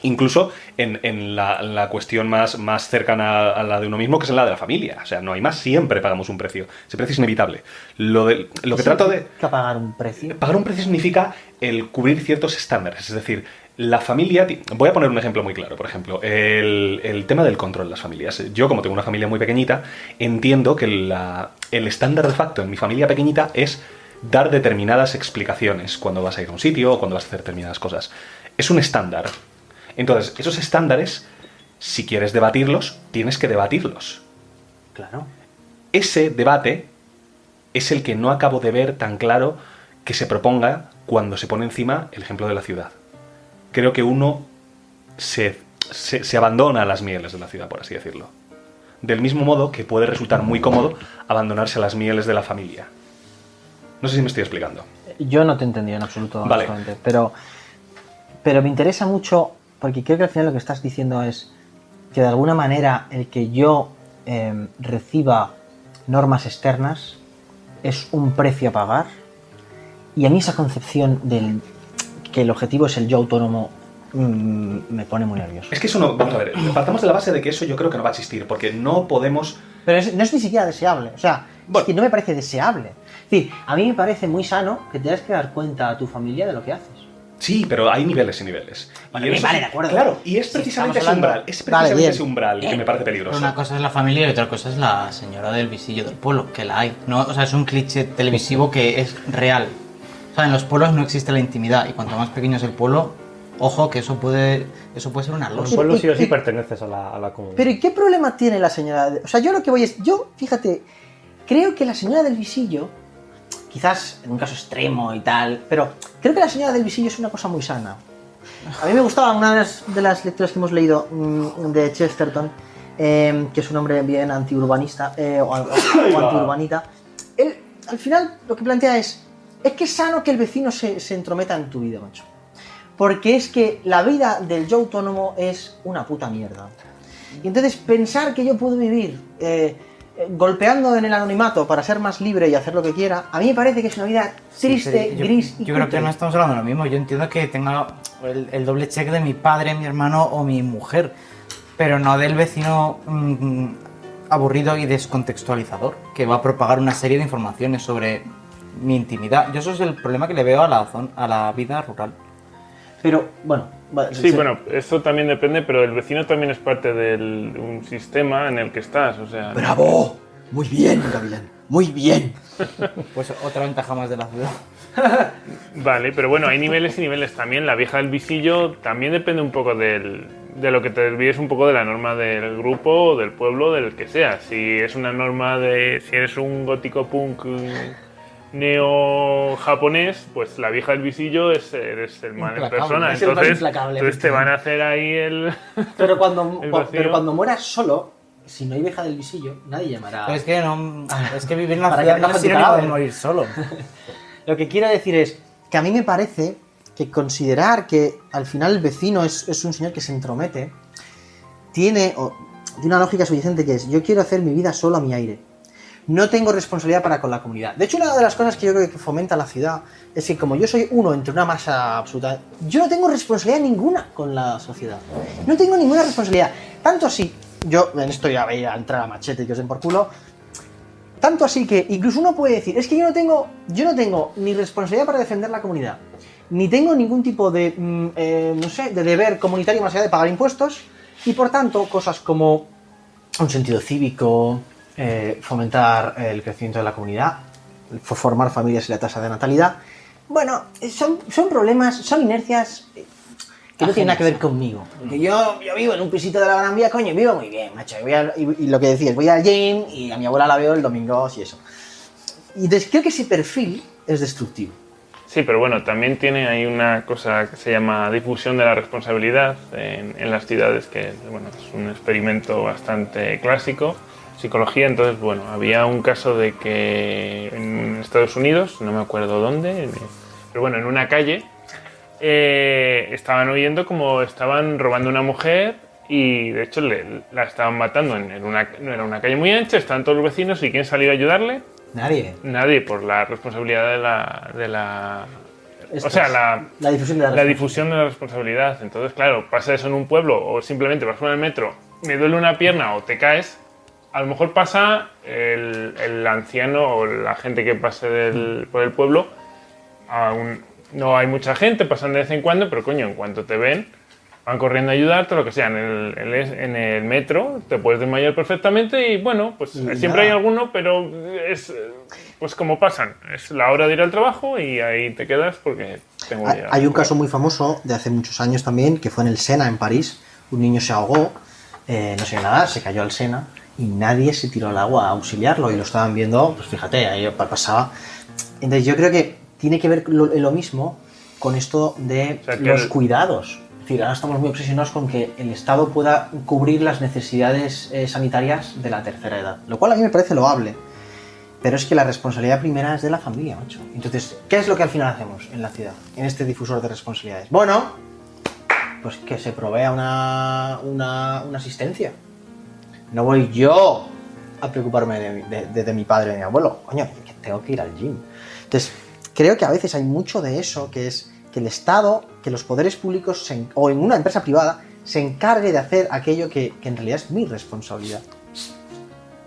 incluso en la cuestión más cercana a la de uno mismo, que es la de la familia. O sea, no hay más, siempre pagamos un precio. Ese precio es inevitable. Lo que trato de... Que pagar un precio. Pagar un precio significa el cubrir ciertos estándares, es decir, la familia... Voy a poner un ejemplo muy claro, por ejemplo, el tema del control de las familias. Yo, como tengo una familia muy pequeñita, entiendo que el estándar de facto en mi familia pequeñita es dar determinadas explicaciones cuando vas a ir a un sitio o cuando vas a hacer determinadas cosas. Es un estándar. Entonces, esos estándares, si quieres debatirlos, tienes que debatirlos. Claro. Ese debate es el que no acabo de ver tan claro que se proponga cuando se pone encima el ejemplo de la ciudad. Creo que uno se abandona a las mieles de la ciudad, por así decirlo. Del mismo modo que puede resultar muy cómodo abandonarse a las mieles de la familia. No sé si me estoy explicando. Yo no te he entendido en absoluto, Vale. honestamente, pero me interesa mucho, porque creo que al final lo que estás diciendo es que de alguna manera el que yo reciba normas externas es un precio a pagar, y a mí esa concepción del que el objetivo es el yo autónomo me pone muy nervioso. Es que eso no... Vamos a ver, partamos de la base de que eso yo creo que no va a existir, porque no podemos... Pero no es ni siquiera deseable, o sea, Bueno. es que no me parece deseable. Es decir, a mí me parece muy sano que tengas que dar cuenta a tu familia de lo que haces. Sí, pero hay niveles y niveles. Vale, Y eso vale, sí- de acuerdo. Claro, y es Si precisamente estamos ese umbral. hablando- Es Vale, precisamente bien. ese umbral que me parece peligroso. Pero una cosa es la familia y otra cosa es la señora del visillo del pueblo, que la hay. No, o sea, es un cliché televisivo que es real. O sea, en los pueblos no existe la intimidad y cuanto más pequeño es el pueblo, ojo que eso puede ser una En un losa. pueblo sí o sí perteneces a la comunidad. Pero ¿y qué problema tiene la señora? O sea, yo lo que voy es... Yo, fíjate, creo que la señora del visillo, quizás en un caso extremo y tal, pero creo que la señora del visillo es una cosa muy sana. A mí me gustaba una de las lecturas que hemos leído de Chesterton, que es un hombre bien antiurbanista, o antiurbanita. Él al final lo que plantea es que es sano que el vecino se entrometa en tu vida, macho. Porque es que la vida del yo autónomo es una puta mierda. Y entonces pensar que yo puedo vivir golpeando en el anonimato para ser más libre y hacer lo que quiera, a mí me parece que es una vida triste, gris y yo creo cutre. que no estamos hablando de lo mismo. Yo entiendo que tenga el doble check de mi padre, mi hermano o mi mujer, pero no del vecino aburrido y descontextualizador, que va a propagar una serie de informaciones sobre mi intimidad. Yo eso es el problema que le veo a la vida rural. Pero, bueno... Sí, bueno, eso también depende, pero el vecino también es parte de un sistema en el que estás, o sea... ¡Bravo! Muy bien, Gavilán, muy bien. Pues otra ventaja más de la ciudad. Vale, pero bueno, hay niveles y niveles también. La vieja del visillo también depende un poco de lo que te desvíes un poco de la norma del grupo, del pueblo, del que sea. Si es una norma si eres un gótico punk neo-japonés, pues la vieja del visillo eres el mal en persona. Es el mal Entonces, implacable, te van a hacer ahí el... Pero cuando, el vacío. pero cuando mueras solo, si no hay vieja del visillo, nadie llamará... Pero es que no, es que vivir en la Para ciudad que no recojan es tu sinónimo de cadáver. morir solo. Lo que quiero decir es que a mí me parece que considerar que al final el vecino es un señor que se entromete tiene una lógica subyacente, que es: yo quiero hacer mi vida solo a mi aire. No tengo responsabilidad para con la comunidad. De hecho, una de las cosas que yo creo que fomenta la ciudad es que, como yo soy uno entre una masa absoluta, yo no tengo responsabilidad ninguna con la sociedad. No tengo ninguna responsabilidad. Tanto así, yo en esto ya voy a entrar a machete y que os den por culo. Tanto así que incluso uno puede decir: es que yo no tengo ni responsabilidad para defender la comunidad, ni tengo ningún tipo de, no sé, de deber comunitario más allá de pagar impuestos, y por tanto cosas como un sentido cívico, fomentar el crecimiento de la comunidad, formar familias y la tasa de natalidad, bueno, son problemas, son inercias que no tienen nada que ver conmigo. Porque yo vivo en un pisito de la Gran Vía, coño, y vivo muy bien, macho. Y lo que decías, voy al gym y a mi abuela la veo el domingo y eso. Y entonces creo que ese perfil es destructivo. Sí, pero bueno, también tiene ahí una cosa que se llama difusión de la responsabilidad en las ciudades, que bueno, es un experimento bastante clásico, psicología. Entonces, bueno, había un caso de que en Estados Unidos, no me acuerdo dónde, pero bueno, en una calle, estaban oyendo como estaban robando a una mujer y de hecho la estaban matando. No era una calle muy ancha, estaban todos los vecinos, y ¿quién salió a ayudarle? Nadie, por la responsabilidad de la o sea, la difusión de la responsabilidad. Entonces, claro, pasa eso en un pueblo, o simplemente vas por el metro, me duele una pierna o te caes, a lo mejor pasa el anciano o la gente que pase por el pueblo, no hay mucha gente, pasan de vez en cuando, pero coño, en cuanto te ven, van corriendo a ayudarte, lo que sea. En el metro te puedes desmayar perfectamente y bueno, pues siempre hay alguno, pero es pues como pasan. Es la hora de ir al trabajo y ahí te quedas porque tengo que ir. Hay un caso muy famoso de hace muchos años también, que fue en el Sena, en París. Un niño se ahogó, no sé nadar, se cayó al Sena y nadie se tiró al agua a auxiliarlo, y lo estaban viendo, pues fíjate, ahí pasaba. Entonces yo creo que tiene que ver lo mismo con esto de los cuidados. Es decir, ahora estamos muy obsesionados con que el Estado pueda cubrir las necesidades sanitarias de la tercera edad, lo cual a mí me parece loable, pero es que la responsabilidad primera es de la familia, macho. Entonces, ¿qué es lo que al final hacemos en la ciudad, en este difusor de responsabilidades? Bueno, pues que se provea una asistencia. No voy yo a preocuparme de mi padre o de mi abuelo, coño, que tengo que ir al gym. Entonces, creo que a veces hay mucho de eso, que es que el Estado, que los poderes públicos o en una empresa privada se encargue de hacer aquello que en realidad es mi responsabilidad.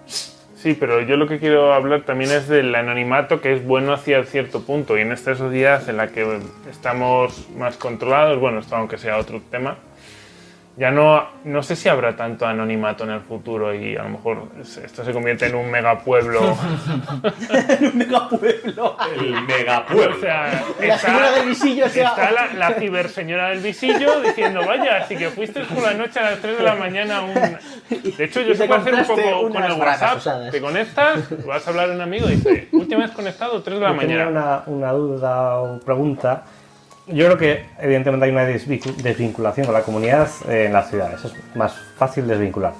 Sí, pero yo lo que quiero hablar también es del anonimato, que es bueno hacia cierto punto, y en esta sociedad en la que estamos más controlados, bueno, esto aunque sea otro tema, ya no sé si habrá tanto anonimato en el futuro y a lo mejor esto se convierte en un megapueblo. En un megapueblo. El megapueblo. O sea, La señora del visillo, o sea. Está la ciberseñora del visillo diciendo, vaya, así que fuiste por la noche a las 3 de la mañana a un... De hecho, yo Y sé te hacer un compraste poco con el unas bragas WhatsApp. usadas. Te conectas, vas a hablar a un amigo y dice, última vez conectado, 3 de la Yo tenía mañana. una duda o pregunta. Yo creo que evidentemente hay una desvinculación con la comunidad en las ciudades. Es más fácil desvincular.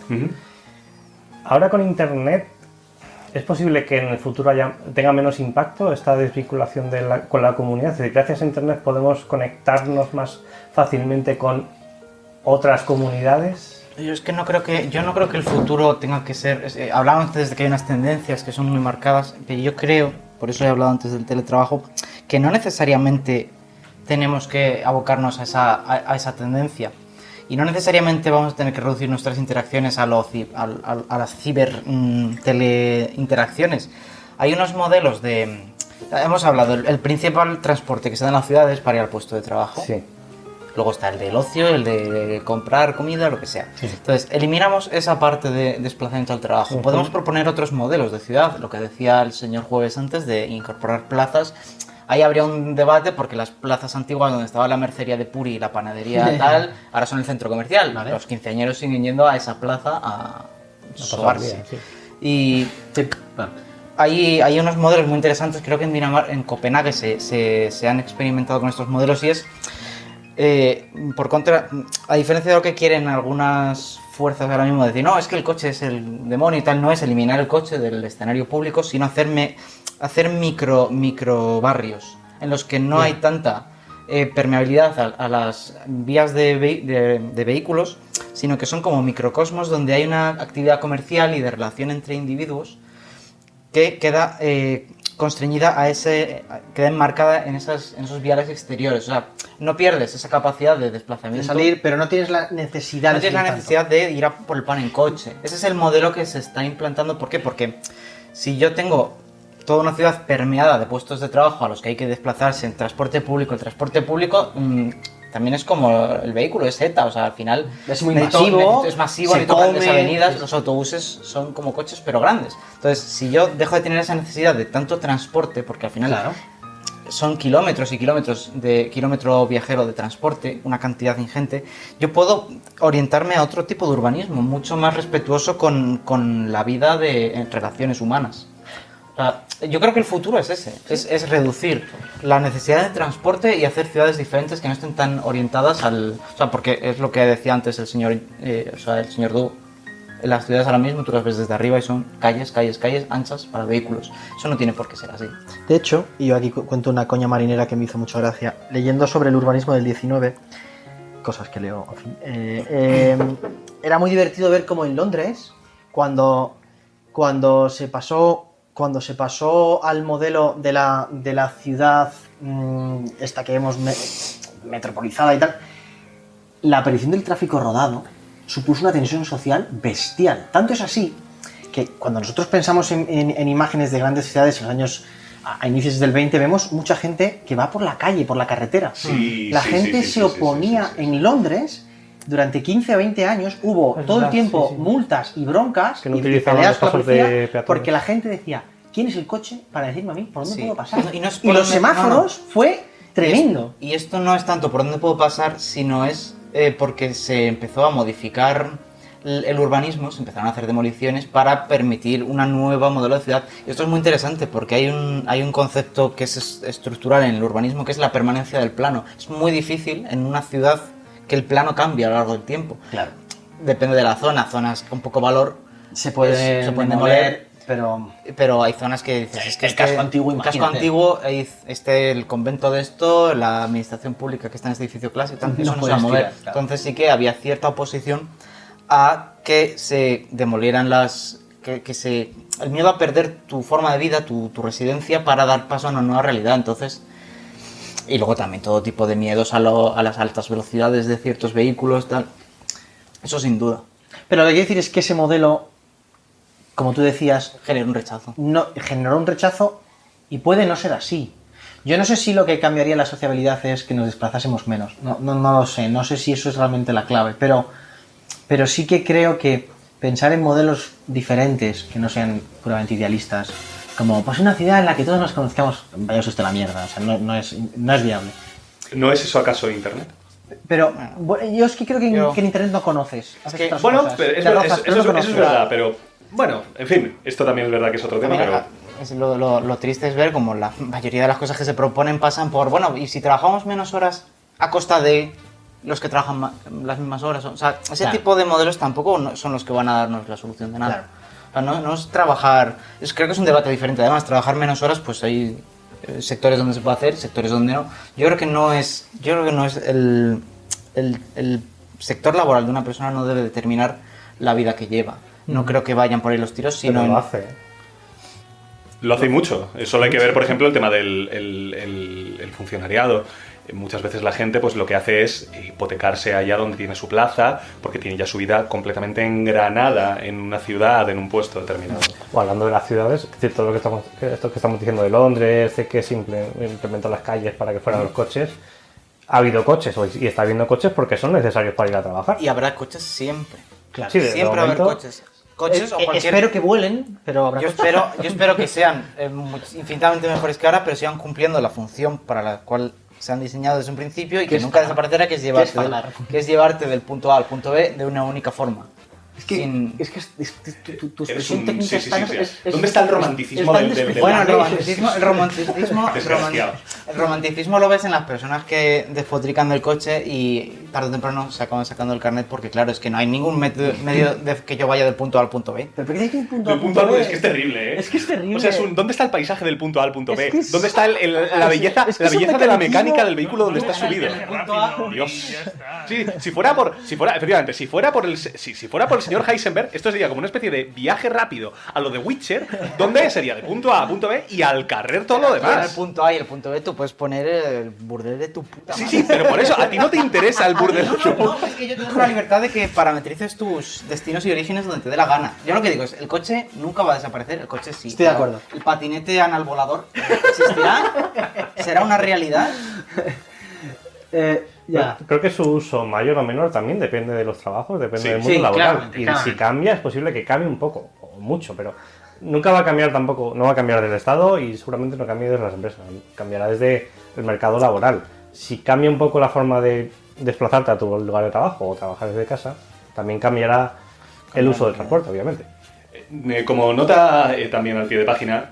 Ahora con internet, ¿Es posible que en el futuro tenga menos impacto esta desvinculación con la comunidad? Es decir, gracias a Internet podemos conectarnos más fácilmente con otras comunidades. Yo no creo que el futuro tenga que ser... hablábamos antes de que hay unas tendencias que son muy marcadas, pero yo creo, por eso he hablado antes del teletrabajo, que no necesariamente tenemos que abocarnos a esa tendencia. Y no necesariamente vamos a tener que reducir nuestras interacciones a las ciber teleinteracciones. Hay unos modelos de... Hemos hablado, el principal transporte que se da en las ciudades para ir al puesto de trabajo. Sí. Luego está el del ocio, el de comprar comida, lo que sea. Sí. Entonces, eliminamos esa parte de desplazamiento al trabajo. Podemos proponer otros modelos de ciudad, lo que decía el señor Jueves antes, de incorporar plazas. Ahí habría un debate porque las plazas antiguas donde estaba la mercería de Puri y la panadería tal, ahora son el centro comercial. Vale. Los quinceañeros siguen yendo a esa plaza a sobarse. Sí. Y hay unos modelos muy interesantes, creo que en Copenhague se han experimentado con estos modelos y es, por contra, a diferencia de lo que quieren algunas fuerzas ahora mismo, decir, no, es que el coche es el demonio y tal, no es eliminar el coche del escenario público, sino hacer micro barrios en los que no hay tanta permeabilidad a las vías de vehículos, sino que son como microcosmos donde hay una actividad comercial y de relación entre individuos que queda constreñida queda enmarcada en esos viales exteriores. O sea, no pierdes esa capacidad de desplazamiento. De salir, pero no tienes la necesidad de ir a por el pan en coche. Ese es el modelo que se está implantando. ¿Por qué? Porque si yo tengo toda una ciudad permeada de puestos de trabajo a los que hay que desplazarse en transporte público, el transporte público también es como el vehículo, es Z, o sea, al final es muy masivo, necesito grandes avenidas, los autobuses son como coches pero grandes. Entonces, si yo dejo de tener esa necesidad de tanto transporte, porque al final son kilómetros y kilómetros de kilómetro viajero de transporte, una cantidad ingente, yo puedo orientarme a otro tipo de urbanismo, mucho más respetuoso con la vida en relaciones humanas. O sea, yo creo que el futuro es ese, es reducir la necesidad de transporte y hacer ciudades diferentes que no estén tan orientadas o sea, porque es lo que decía antes el señor Du. Las ciudades ahora mismo tú las ves desde arriba y son calles anchas para vehículos. Eso no tiene por qué ser así. De hecho, y yo aquí cuento una coña marinera que me hizo mucha gracia, leyendo sobre el urbanismo del 19, cosas que leo, en fin, era muy divertido ver cómo en Londres, cuando se pasó al modelo de la ciudad esta que hemos metropolizada y tal, la aparición del tráfico rodado supuso una tensión social bestial. Tanto es así que cuando nosotros pensamos en imágenes de grandes ciudades en los años a inicios del 20, vemos mucha gente que va por la calle, por la carretera. La gente se oponía en Londres. Durante 15 o 20 años hubo todo el tiempo multas y broncas que no y utilizaban peleas los con la pasos de policía peatones. porque la gente decía, ¿quién es el coche para decirme a mí por dónde puedo pasar? Y los semáforos fue tremendo. Y esto no es tanto por dónde puedo pasar, sino es porque se empezó a modificar el urbanismo, se empezaron a hacer demoliciones para permitir una nueva modelo de ciudad. Y esto es muy interesante porque hay un concepto que es estructural en el urbanismo, que es la permanencia del plano. Es muy difícil en una ciudad que el plano cambie a lo largo del tiempo. Claro. Depende de la zona, zonas con poco valor se pueden demoler, pero hay zonas que dices, es que el casco antiguo, el casco antiguo, el convento de esto, la administración pública que está en este edificio clásico, eso no se va a mover. Claro. Entonces sí que había cierta oposición a que se demolieran el miedo a perder tu forma de vida, tu residencia, para dar paso a una nueva realidad. Entonces, y luego también todo tipo de miedos a las altas velocidades de ciertos vehículos, tal. Eso sin duda. Pero lo que quiero decir es que ese modelo, como tú decías, generó un rechazo. Generó un rechazo y puede no ser así. Yo no sé si lo que cambiaría la sociabilidad es que nos desplazásemos menos. No lo sé. No sé si eso es realmente la clave. Pero sí que creo que pensar en modelos diferentes, que no sean puramente idealistas, como pues una ciudad en la que todos nos conozcamos, vaya usted la mierda, o sea, no es viable. ¿No es eso acaso Internet? Pero yo es que creo que en Internet no conoces. Bueno, pero eso es verdad, pero bueno, en fin, esto también es verdad que es otro tema, pero... Lo triste es ver como la mayoría de las cosas que se proponen pasan por, bueno, y si trabajamos menos horas a costa de los que trabajan las mismas horas, o sea, ese tipo de modelos tampoco son los que van a darnos la solución de nada. Claro. O sea, no es trabajar... creo que es un debate diferente. Además, trabajar menos horas, pues hay sectores donde se puede hacer, sectores donde no. Yo creo que no es el sector laboral de una persona no debe determinar la vida que lleva. No creo que vayan por ahí los tiros, sino... Pero lo hace. Lo hace y mucho. Solo hay que ver, por ejemplo, el tema del el funcionariado. Muchas veces la gente pues lo que hace es hipotecarse allá donde tiene su plaza, porque tiene ya su vida completamente engranada en una ciudad, en un puesto determinado. O hablando de las ciudades, es decir, todo lo esto que estamos diciendo de Londres, de que se implementó las calles para que fueran los coches, ha habido coches y está habiendo coches porque son necesarios para ir a trabajar. Y habrá coches siempre. Claro. Sí, de Siempre va a haber momento- coches. Coches o cualquier... Espero que vuelen, pero habrá Yo espero que sean infinitamente mejores que ahora, pero sigan cumpliendo la función para la cual se han diseñado desde un principio y que es nunca falar? desaparecerá, que es falar? llevarte del punto A al punto B de una única forma. Es que, Sin- tu Eres expresión un- técnica sí, sí, es tan- sí, sí. es- ¿Dónde está el romanticismo tan del- despreciable. Bueno, Desgraciado. el romanticismo lo ves en las personas que despotrican del coche y tarde o temprano se acaban sacando el carnet porque claro, es que no hay ningún medio de que yo vaya del punto A al punto B. Pero ¿por qué hay que ir punto Del A punto A al B? es que es terrible, ¿eh? Es que es terrible. O sea, ¿dónde está el paisaje del punto A al punto B? Es que es- ¿Dónde está la belleza, es que la es un belleza de la mecanicismo- mecánica del vehículo donde está subido? Dios. Sí, si fuera efectivamente, si fuera por el señor Heisenberg, esto sería como una especie de viaje rápido a lo de Witcher, donde sería de punto A a punto B y al carrer todo lo En el demás. punto A y el punto B tú puedes poner el burdel de tu puta Sí, madre. sí, pero por eso, a ti no te interesa el burdel. No, es que yo tengo la libertad de que parametrices tus destinos y orígenes donde te dé la gana. Yo lo que digo es, el coche nunca va a desaparecer, el coche sí. Estoy de acuerdo. El patinete anal volador existirá, será una realidad. Ya. Creo que su uso mayor o menor también depende de los trabajos, depende Sí. del mundo Sí, laboral. claramente, Y claramente. si cambia, es posible que cambie un poco, o mucho, pero nunca va a cambiar tampoco, no va a cambiar del Estado y seguramente no cambie desde las empresas, cambiará desde el mercado laboral. Si cambia un poco la forma de desplazarte a tu lugar de trabajo o trabajar desde casa, también cambiará el uso del transporte, obviamente. Como nota también al pie de página,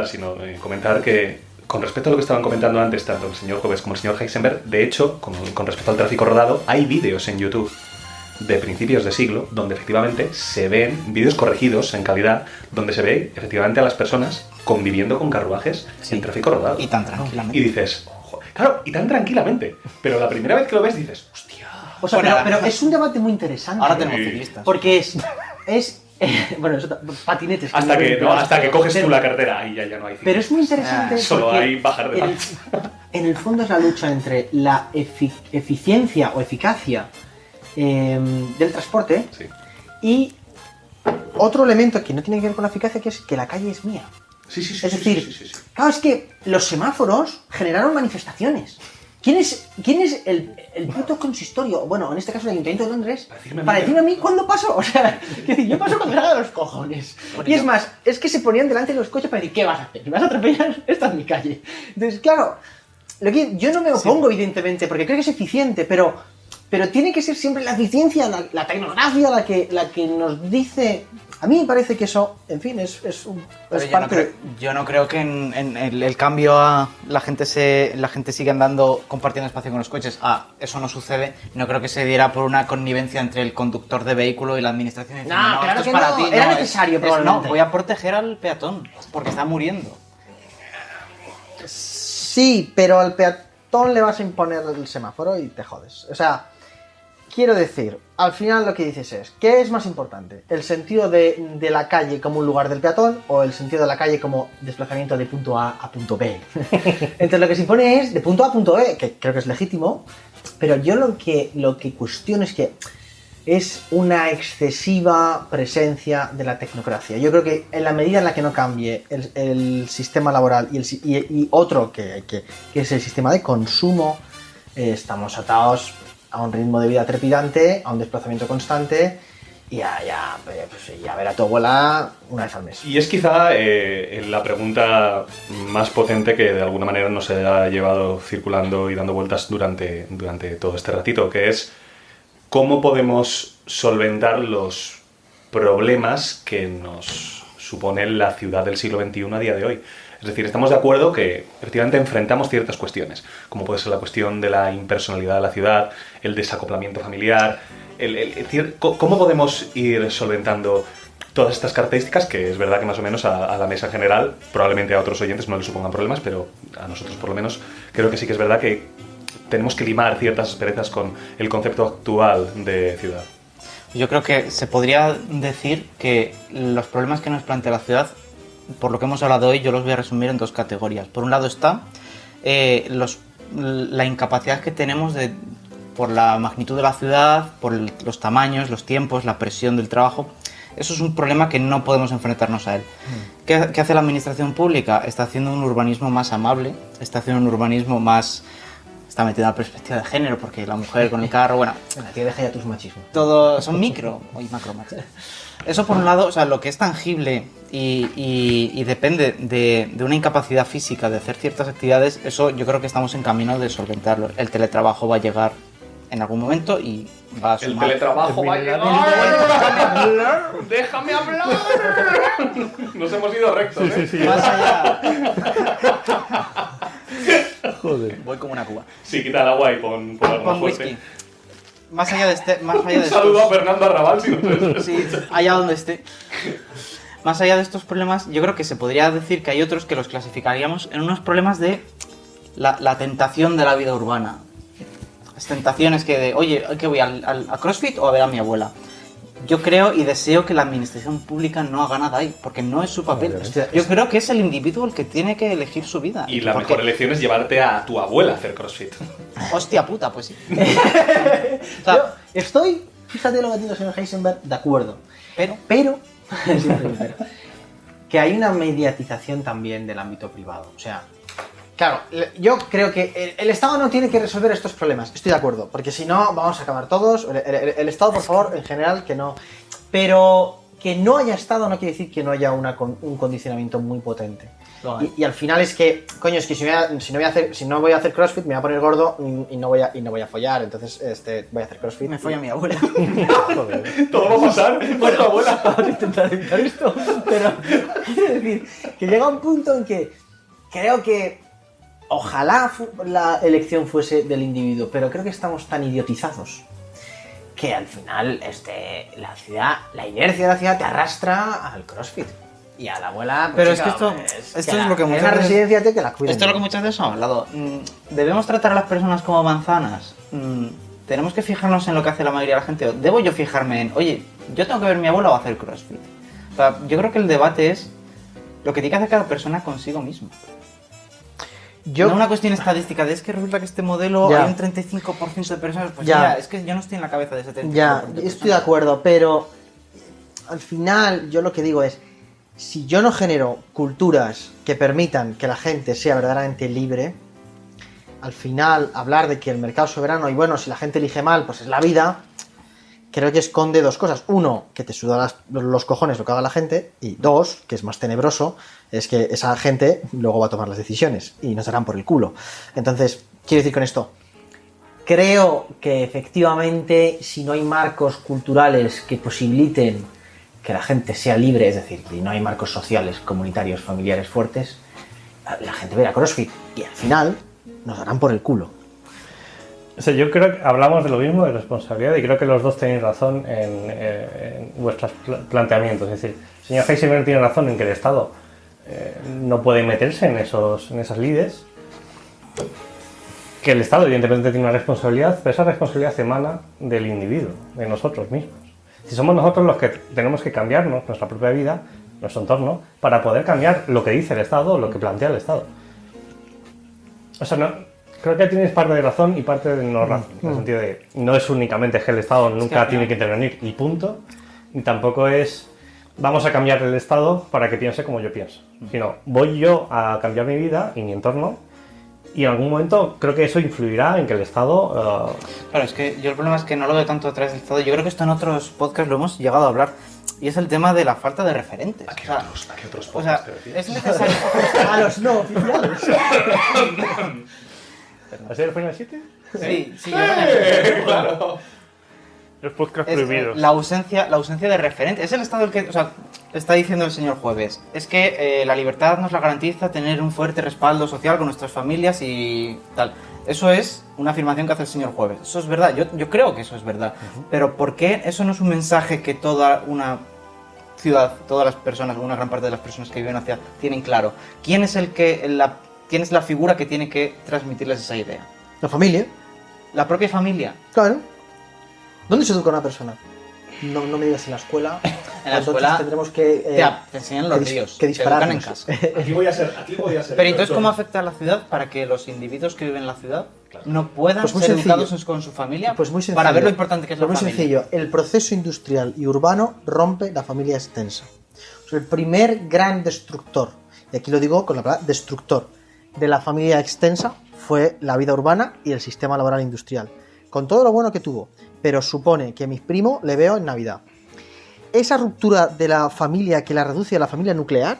sino comentar que con respecto a lo que estaban comentando antes, tanto el señor Jueves como el señor Heisenberg, de hecho, con respecto al tráfico rodado, hay vídeos en YouTube de principios de siglo donde efectivamente se ven vídeos corregidos en calidad, donde se ve efectivamente a las personas conviviendo con carruajes en tráfico rodado. Y tan tranquilamente. Y dices, ojo, claro, y tan tranquilamente, pero la primera vez que lo ves dices, hostia. O sea, Bueno, pero es un debate muy interesante. Ahora tenemos Sí. ciclistas. Porque bueno, eso, patinetes. Hasta que, no- hasta que coges pero- tú la cartera, ahí ya no hay Pero es muy interesante. Solo porque hay bajar de en el fondo es la lucha entre la eficiencia o eficacia del transporte Sí. y otro elemento que no tiene que ver con la eficacia, que es que la calle es mía. Sí, sí, sí. Es sí, decir, sí, sí, sí. claro, es que los semáforos generaron manifestaciones. ¿Quién es el puto consistorio? Bueno, en este caso el Ayuntamiento de Londres, para decirme a mí cuándo paso. O sea, es decir, yo paso cuando me haga los cojones. Y es más, es que se ponían delante de los coches para decir, ¿qué vas a hacer? ¿Me vas a atropellar? Esta es mi calle. Entonces, claro, yo no me opongo, evidentemente, porque creo que es eficiente, pero tiene que ser siempre la eficiencia, la tecnografía la que nos dice... A mí me parece que eso, en fin, es Pero parte... yo no creo que en el cambio a la gente sigue andando compartiendo espacio con los coches. Eso no sucede. No creo que se diera por una connivencia entre el conductor de vehículo y la administración. Diciendo, No, claro esto que es para no. ti. Era No, necesario, no, probablemente. voy a proteger al peatón porque está muriendo. Sí, pero al peatón le vas a imponer el semáforo y te jodes. O sea, quiero decir, al final lo que dices es, ¿qué es más importante? ¿El sentido de la calle como un lugar del peatón o el sentido de la calle como desplazamiento de punto A a punto B? Entonces lo que se impone es de punto A a punto B, que creo que es legítimo, pero yo lo que cuestiono es que es una excesiva presencia de la tecnocracia. Yo creo que en la medida en la que no cambie el sistema laboral y otro que es el sistema de consumo, estamos atados a un ritmo de vida trepidante, a un desplazamiento constante y a ver a tu abuela una vez al mes. Y es quizá la pregunta más potente que de alguna manera nos ha llevado circulando y dando vueltas durante todo este ratito, que es ¿cómo podemos solventar los problemas que nos supone la ciudad del siglo XXI a día de hoy? Es Es decir, estamos de acuerdo que efectivamente enfrentamos ciertas cuestiones, como puede ser la cuestión de la impersonalidad de la ciudad, el desacoplamiento familiar, cómo podemos ir solventando todas estas características, que es verdad que más o menos a la mesa general, probablemente a otros oyentes no les supongan problemas, pero a nosotros por lo menos creo que sí que es verdad que tenemos que limar ciertas asperezas con el concepto actual de ciudad. Yo creo que se podría decir que los problemas que nos plantea la ciudad, por lo que hemos hablado hoy, yo los voy a resumir en dos categorías. Por un lado está la incapacidad que tenemos por la magnitud de la ciudad, por los tamaños, los tiempos, la presión del trabajo. Eso es un problema que no podemos enfrentarnos a él. ¿Qué hace la administración pública? Está haciendo un urbanismo más amable, está haciendo un urbanismo más... Está metiendo la perspectiva de género, porque la mujer con el carro, bueno... Venga, que deja ya tus machismos. Todo son micro y macro machismos. Eso por un lado, o sea, lo que es tangible y depende de una incapacidad física de hacer ciertas actividades, eso yo creo que estamos en camino de solventarlo. El teletrabajo va a llegar en algún momento y va a sumar. El teletrabajo va a llegar. ¡Déjame hablar! Nos hemos ido rectos, ¿eh? Sí. Más allá... Joder. Voy como una cuba. Sí, quita el agua y pon algo más Con fuerte. whisky. Más allá de Un saludo a Fernando Arrabal, si no Sí, allá donde esté. Más allá de estos problemas, yo creo que se podría decir que hay otros que los clasificaríamos en unos problemas de la tentación de la vida urbana. Las tentaciones que de, oye, ¿qué voy a CrossFit o a ver a mi abuela? Yo creo y deseo que la administración pública no haga nada ahí, porque no es su papel. Yo creo que es el individuo el que tiene que elegir su vida. Y la mejor elección es llevarte a tu abuela a hacer CrossFit. Hostia puta, pues sí. O sea, yo estoy, fíjate lo que tiene el señor Heisenberg, de acuerdo. Pero siempre hay pero, que hay una mediatización también del ámbito privado. O sea, claro, yo creo que el Estado no tiene que resolver estos problemas. Estoy de acuerdo, porque si no vamos a acabar todos. El Estado, por favor, en general, que no. Pero que no haya Estado no quiere decir que no haya un condicionamiento muy potente. Y al final es que, coño, es que si no voy a hacer CrossFit, me voy a poner gordo y no voy a follar. Entonces, voy a hacer CrossFit. Me folla a mi abuela. Todo va a pasar por tu abuela. Vamos a intentar evitar esto. Pero quiero decir que llega un punto en que creo que ojalá la elección fuese del individuo, pero creo que estamos tan idiotizados que al final la inercia de la ciudad te arrastra al CrossFit. Y a la abuela, pues, Pero chica, es que esto es lo que en muchas la veces... residencia que la cuiden. Esto es lo que muchas veces hemos hablado. ¿Debemos tratar a las personas como manzanas? ¿Tenemos que fijarnos en lo que hace la mayoría de la gente? ¿O debo yo fijarme en, oye, yo tengo que ver a mi abuela o hacer CrossFit? O sea, yo creo que el debate es lo que tiene que hacer cada persona consigo mismo. No una cuestión estadística de es que resulta que este modelo hay un 35% de personas, pues ya, es que yo no estoy en la cabeza de ese 35%. Ya, estoy de acuerdo, pero al final yo lo que digo es, si yo no genero culturas que permitan que la gente sea verdaderamente libre, al final hablar de que el mercado soberano, y bueno, si la gente elige mal, pues es la vida, creo que esconde dos cosas. Uno, que te suda los cojones lo que haga la gente, y dos, que es más tenebroso, es que esa gente luego va a tomar las decisiones y nos darán por el culo. Entonces, quiero decir con esto, creo que efectivamente si no hay marcos culturales que posibiliten que la gente sea libre, es decir, que no hay marcos sociales, comunitarios, familiares fuertes, la gente verá CrossFit y al final nos darán por el culo. O sea, yo creo que hablamos de lo mismo, de responsabilidad, y creo que los dos tenéis razón en vuestros planteamientos. Es decir, el señor Heisenberg tiene razón en que el Estado no puede meterse en esas lides, que el Estado evidentemente tiene una responsabilidad, pero esa responsabilidad emana del individuo, de nosotros mismos. Si somos nosotros los que tenemos que cambiarnos nuestra propia vida, nuestro entorno, para poder cambiar lo que dice el Estado o lo que plantea el Estado. O sea, no, creo que tienes parte de razón y parte de no razón, en el sentido de no es únicamente que el Estado nunca tiene que intervenir y punto, ni tampoco es vamos a cambiar el Estado para que piense como yo pienso, sino voy yo a cambiar mi vida y mi entorno. Y en algún momento creo que eso influirá en que el Estado... Claro, es que yo el problema es que no lo veo tanto detrás del Estado. Yo creo que esto en otros podcasts lo hemos llegado a hablar. Y es el tema de la falta de referentes. ¿A qué otros o sea, podcasts te refieres? es necesario... A los no oficiales. ¿Has sido el Final 7? Sí, Claro. Los podcasts Es, prohibidos. la ausencia de referente. Es el estado el que, o sea, está diciendo el señor Jueves. Es que la libertad nos la garantiza tener un fuerte respaldo social con nuestras familias y tal. Eso es una afirmación que hace el señor Jueves. Eso es verdad. Yo creo que eso es verdad. Pero ¿por qué eso no es un mensaje que toda una ciudad, todas las personas, una gran parte de las personas que viven en la ciudad tienen claro? ¿Quién es quién es la figura que tiene que transmitirles esa idea? La familia. La propia familia. Claro. ¿Dónde se educa una persona? No me digas en la escuela. En la Entonces escuela tendremos que... te enseñan los ríos. Que te educan en dispararnos. casa. Aquí voy a ser. Pero entonces, ¿cómo afecta a la ciudad para que los individuos que viven en la ciudad no puedan Pues muy ser sencillo. educados con su familia Pues muy sencillo. para ver lo importante que es la Pues muy familia? sencillo. El proceso industrial y urbano rompe la familia extensa. O sea, el primer gran destructor, y aquí lo digo con la palabra destructor, de la familia extensa fue la vida urbana y el sistema laboral industrial. Con todo lo bueno que tuvo, pero supone que a mi primo le veo en Navidad. Esa ruptura de la familia que la reduce a la familia nuclear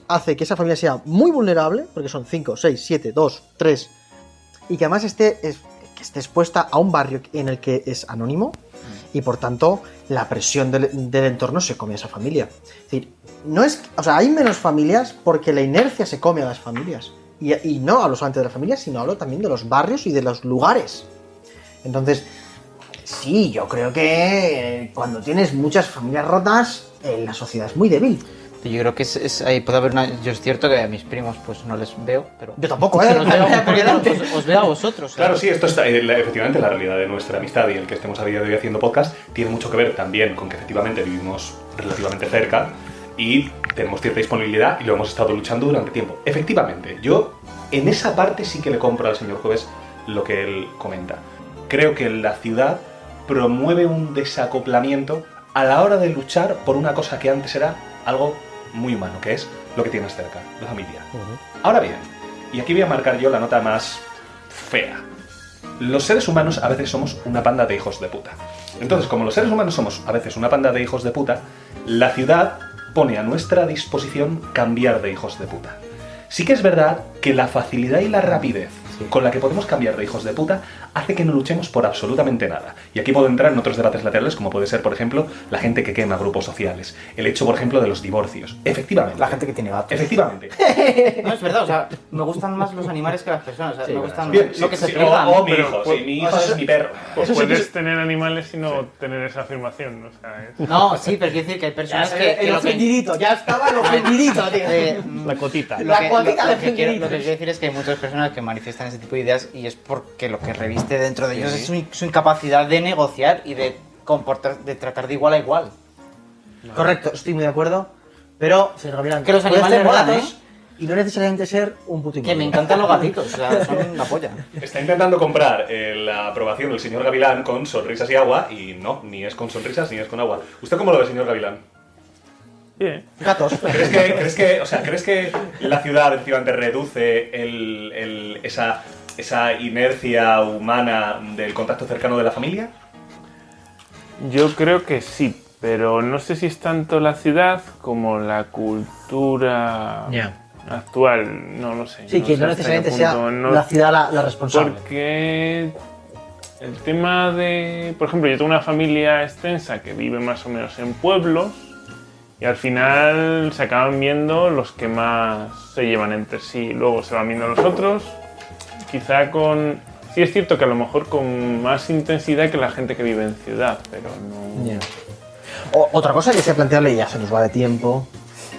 hace que esa familia sea muy vulnerable, porque son 5, 6, 7, 2, 3, y que además esté expuesta a un barrio en el que es anónimo, y por tanto la presión del entorno se come a esa familia. Es decir, hay menos familias porque la inercia se come a las familias. Y no hablo solamente de las familias, sino hablo también de los barrios y de los lugares. Entonces, sí, yo creo que cuando tienes muchas familias rotas, la sociedad es muy débil. Yo creo que ahí puede haber una... Yo es cierto que a mis primos pues no les veo, pero... Yo tampoco, Los veo, Porque delante. os veo a vosotros. Claro, sí, esto está, efectivamente la realidad de nuestra amistad y el que estemos a día de hoy haciendo podcast tiene mucho que ver también con que efectivamente vivimos relativamente cerca y tenemos cierta disponibilidad y lo hemos estado luchando durante tiempo. Efectivamente, yo en esa parte sí que le compro al señor Jueves lo que él comenta. Creo que la ciudad promueve un desacoplamiento a la hora de luchar por una cosa que antes era algo muy humano, que es lo que tienes cerca, la familia. Ahora bien, y aquí voy a marcar yo la nota más fea. Los seres humanos a veces somos una panda de hijos de puta. Entonces, como los seres humanos somos a veces una panda de hijos de puta, la ciudad pone a nuestra disposición cambiar de hijos de puta. Sí que es verdad que la facilidad y la rapidez con la que podemos cambiar de hijos de puta hace que no luchemos por absolutamente nada. Y aquí puedo entrar en otros debates laterales, como puede ser, por ejemplo, la gente que quema grupos sociales. El hecho, por ejemplo, de los divorcios. Efectivamente. La gente que tiene gatos. Efectivamente. No, es verdad, o sea, me gustan más los animales que las personas. O sea, me gustan Bien, lo que se sí, pegan. o mi pero, hijo, pues, sí, mi hijo es mi perro. Pues Eso sí puedes que- tener animales y no tener esa afirmación. O sea, No, sí, pero quiero decir que hay personas que el lo que... ofendidito, ya estaba el ofendidito, tío. La cotita. La cuotita de lo que quiero ofendiditos. decir es que hay muchas personas que manifiestan ese tipo de ideas y es porque lo que reviste dentro de ellos es su incapacidad de negociar y de tratar de igual a igual. Correcto, estoy muy de acuerdo. Pero, señor Gavilán, Que los puedes animales tener molan, gatos y no necesariamente ser un puto Que me inútil. encantan los gatitos, o sea, son la polla. Está intentando comprar la aprobación del señor Gavilán con sonrisas y agua, y no, ni es con sonrisas ni es con agua. ¿Usted cómo lo ve, señor Gavilán? bien. Gatos. ¿Crees que la ciudad efectivamente reduce esa inercia humana del contacto cercano de la familia? Yo creo que sí, pero no sé si es tanto la ciudad como la cultura actual, no lo sé. Sí, que sé no hasta necesariamente qué sea punto, no- la ciudad la responsable. Porque el tema de... Por ejemplo, yo tengo una familia extensa que vive más o menos en pueblos y al final se acaban viendo los que más se llevan entre sí. Luego se van viendo los otros, quizá con... Sí es cierto que a lo mejor con más intensidad que la gente que vive en ciudad, pero no... Ya. Otra cosa que se ha planteado, y ya se nos va de tiempo,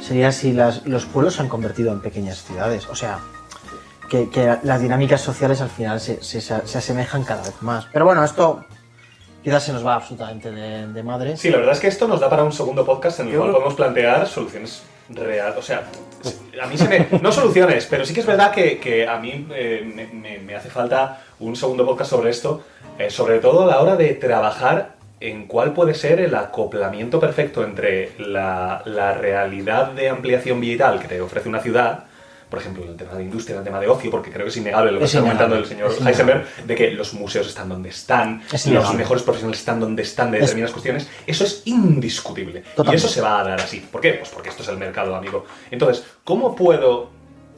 sería si los pueblos se han convertido en pequeñas ciudades. O sea, que las dinámicas sociales al final se asemejan cada vez más. Pero bueno, esto quizás se nos va absolutamente de madre. Sí, la verdad es que esto nos da para un segundo podcast en el cual podemos plantear soluciones reales. O sea, a mí no soluciones, pero sí que es verdad que a mí me hace falta un segundo podcast sobre esto, sobre todo a la hora de trabajar en cuál puede ser el acoplamiento perfecto entre la realidad de ampliación vital que te ofrece una ciudad, por ejemplo, en el tema de industria, en el tema de ocio, porque creo que es innegable lo que Es está comentando el innegable, señor es innegable. Heisenberg, de que los museos están donde están, Es los innegable. mejores profesionales están donde están de determinadas cuestiones. Eso es indiscutible. Totalmente. Y eso se va a dar así. ¿Por qué? Pues porque esto es el mercado, amigo. Entonces, ¿cómo puedo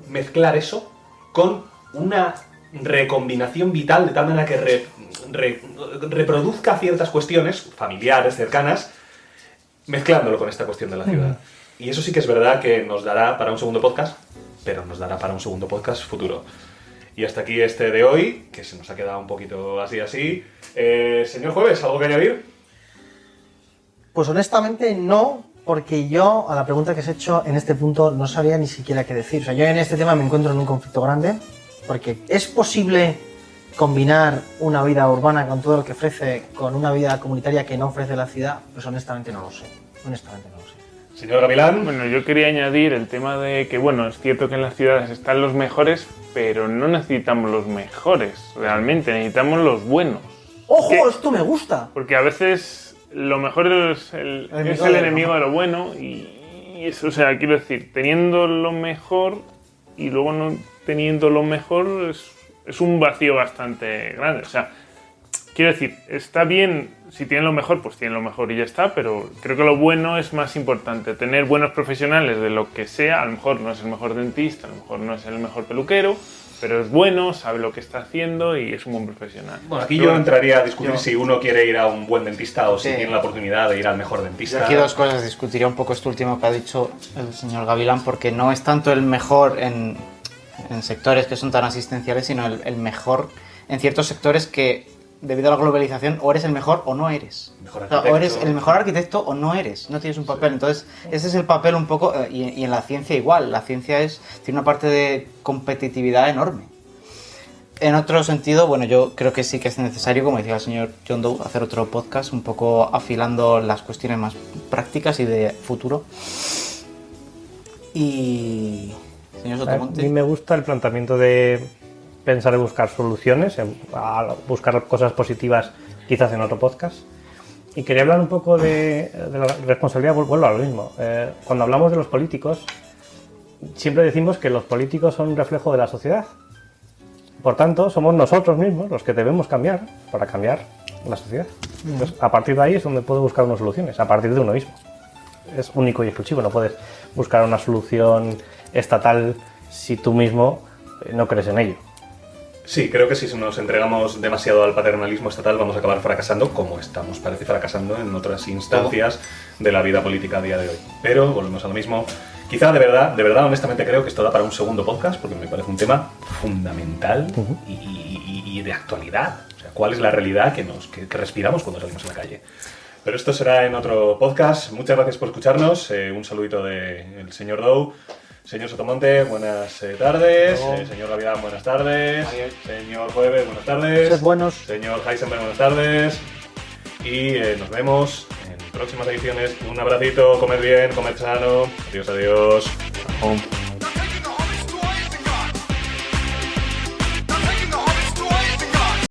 mezclar eso con una recombinación vital de tal manera que reproduzca ciertas cuestiones familiares, cercanas, mezclándolo con esta cuestión de la ciudad. Y eso sí que es verdad que nos dará para un segundo podcast, pero nos dará para un segundo podcast futuro. Y hasta aquí este de hoy, que se nos ha quedado un poquito así. Señor Jueves, ¿algo que añadir? Pues honestamente no, porque yo a la pregunta que has hecho en este punto no sabía ni siquiera qué decir. O sea, yo en este tema me encuentro en un conflicto grande, porque ¿es posible combinar una vida urbana con todo lo que ofrece con una vida comunitaria que no ofrece la ciudad? Pues honestamente no lo sé. Señor Gavilán. Bueno, yo quería añadir el tema de que, bueno, es cierto que en las ciudades están los mejores, pero no necesitamos los mejores, realmente, necesitamos los buenos. ¡Ojo! Esto me gusta. Porque a veces lo mejor es el enemigo de lo bueno y eso, o sea, quiero decir, teniendo lo mejor y luego no teniendo lo mejor es un vacío bastante grande. O sea, quiero decir, está bien, si tienen lo mejor, pues tienen lo mejor y ya está, pero creo que lo bueno es más importante. Tener buenos profesionales de lo que sea, a lo mejor no es el mejor dentista, a lo mejor no es el mejor peluquero, pero es bueno, sabe lo que está haciendo y es un buen profesional. Bueno, aquí yo entraría a discutir si uno quiere ir a un buen dentista o si tiene la oportunidad de ir al mejor dentista. Yo aquí dos cosas, discutiría un poco esto último que ha dicho el señor Gavilán, porque no es tanto el mejor en sectores que son tan asistenciales, sino el mejor en ciertos sectores que, debido a la globalización, o eres el mejor o no eres. O sea, o eres el mejor arquitecto o no eres, no tienes un papel. Entonces, ese es el papel un poco, y en la ciencia igual. La ciencia tiene una parte de competitividad enorme. En otro sentido, bueno, yo creo que sí que es necesario, como decía el señor John Doe, hacer otro podcast un poco afilando las cuestiones más prácticas y de futuro. Y... señor Sotomonte. A mí me gusta el planteamiento de pensar y buscar soluciones, a buscar cosas positivas quizás en otro podcast. Y quería hablar un poco de la responsabilidad, vuelvo a lo mismo. Cuando hablamos de los políticos, siempre decimos que los políticos son un reflejo de la sociedad. Por tanto, somos nosotros mismos los que debemos cambiar para cambiar la sociedad. Entonces, a partir de ahí es donde puedo buscar unas soluciones, a partir de uno mismo. Es único y exclusivo, no puedes buscar una solución estatal si tú mismo no crees en ello. Sí, creo que si nos entregamos demasiado al paternalismo estatal vamos a acabar fracasando, como estamos, parece, fracasando en otras instancias de la vida política a día de hoy. Pero volvemos a lo mismo. Quizá de verdad, honestamente creo que esto da para un segundo podcast, porque me parece un tema fundamental y de actualidad. O sea, ¿cuál es la realidad que respiramos cuando salimos a la calle? Pero esto será en otro podcast. Muchas gracias por escucharnos. Un saludito del señor Doe. Señor Sotomonte, buenas tardes. Señor Gavilán, buenas tardes. Adiós. Señor Jueves, buenas tardes. Sed buenos. Señor Heisenberg, buenas tardes. Y nos vemos en próximas ediciones. Un abracito, comed bien, comed sano. Adiós, adiós. Ojo.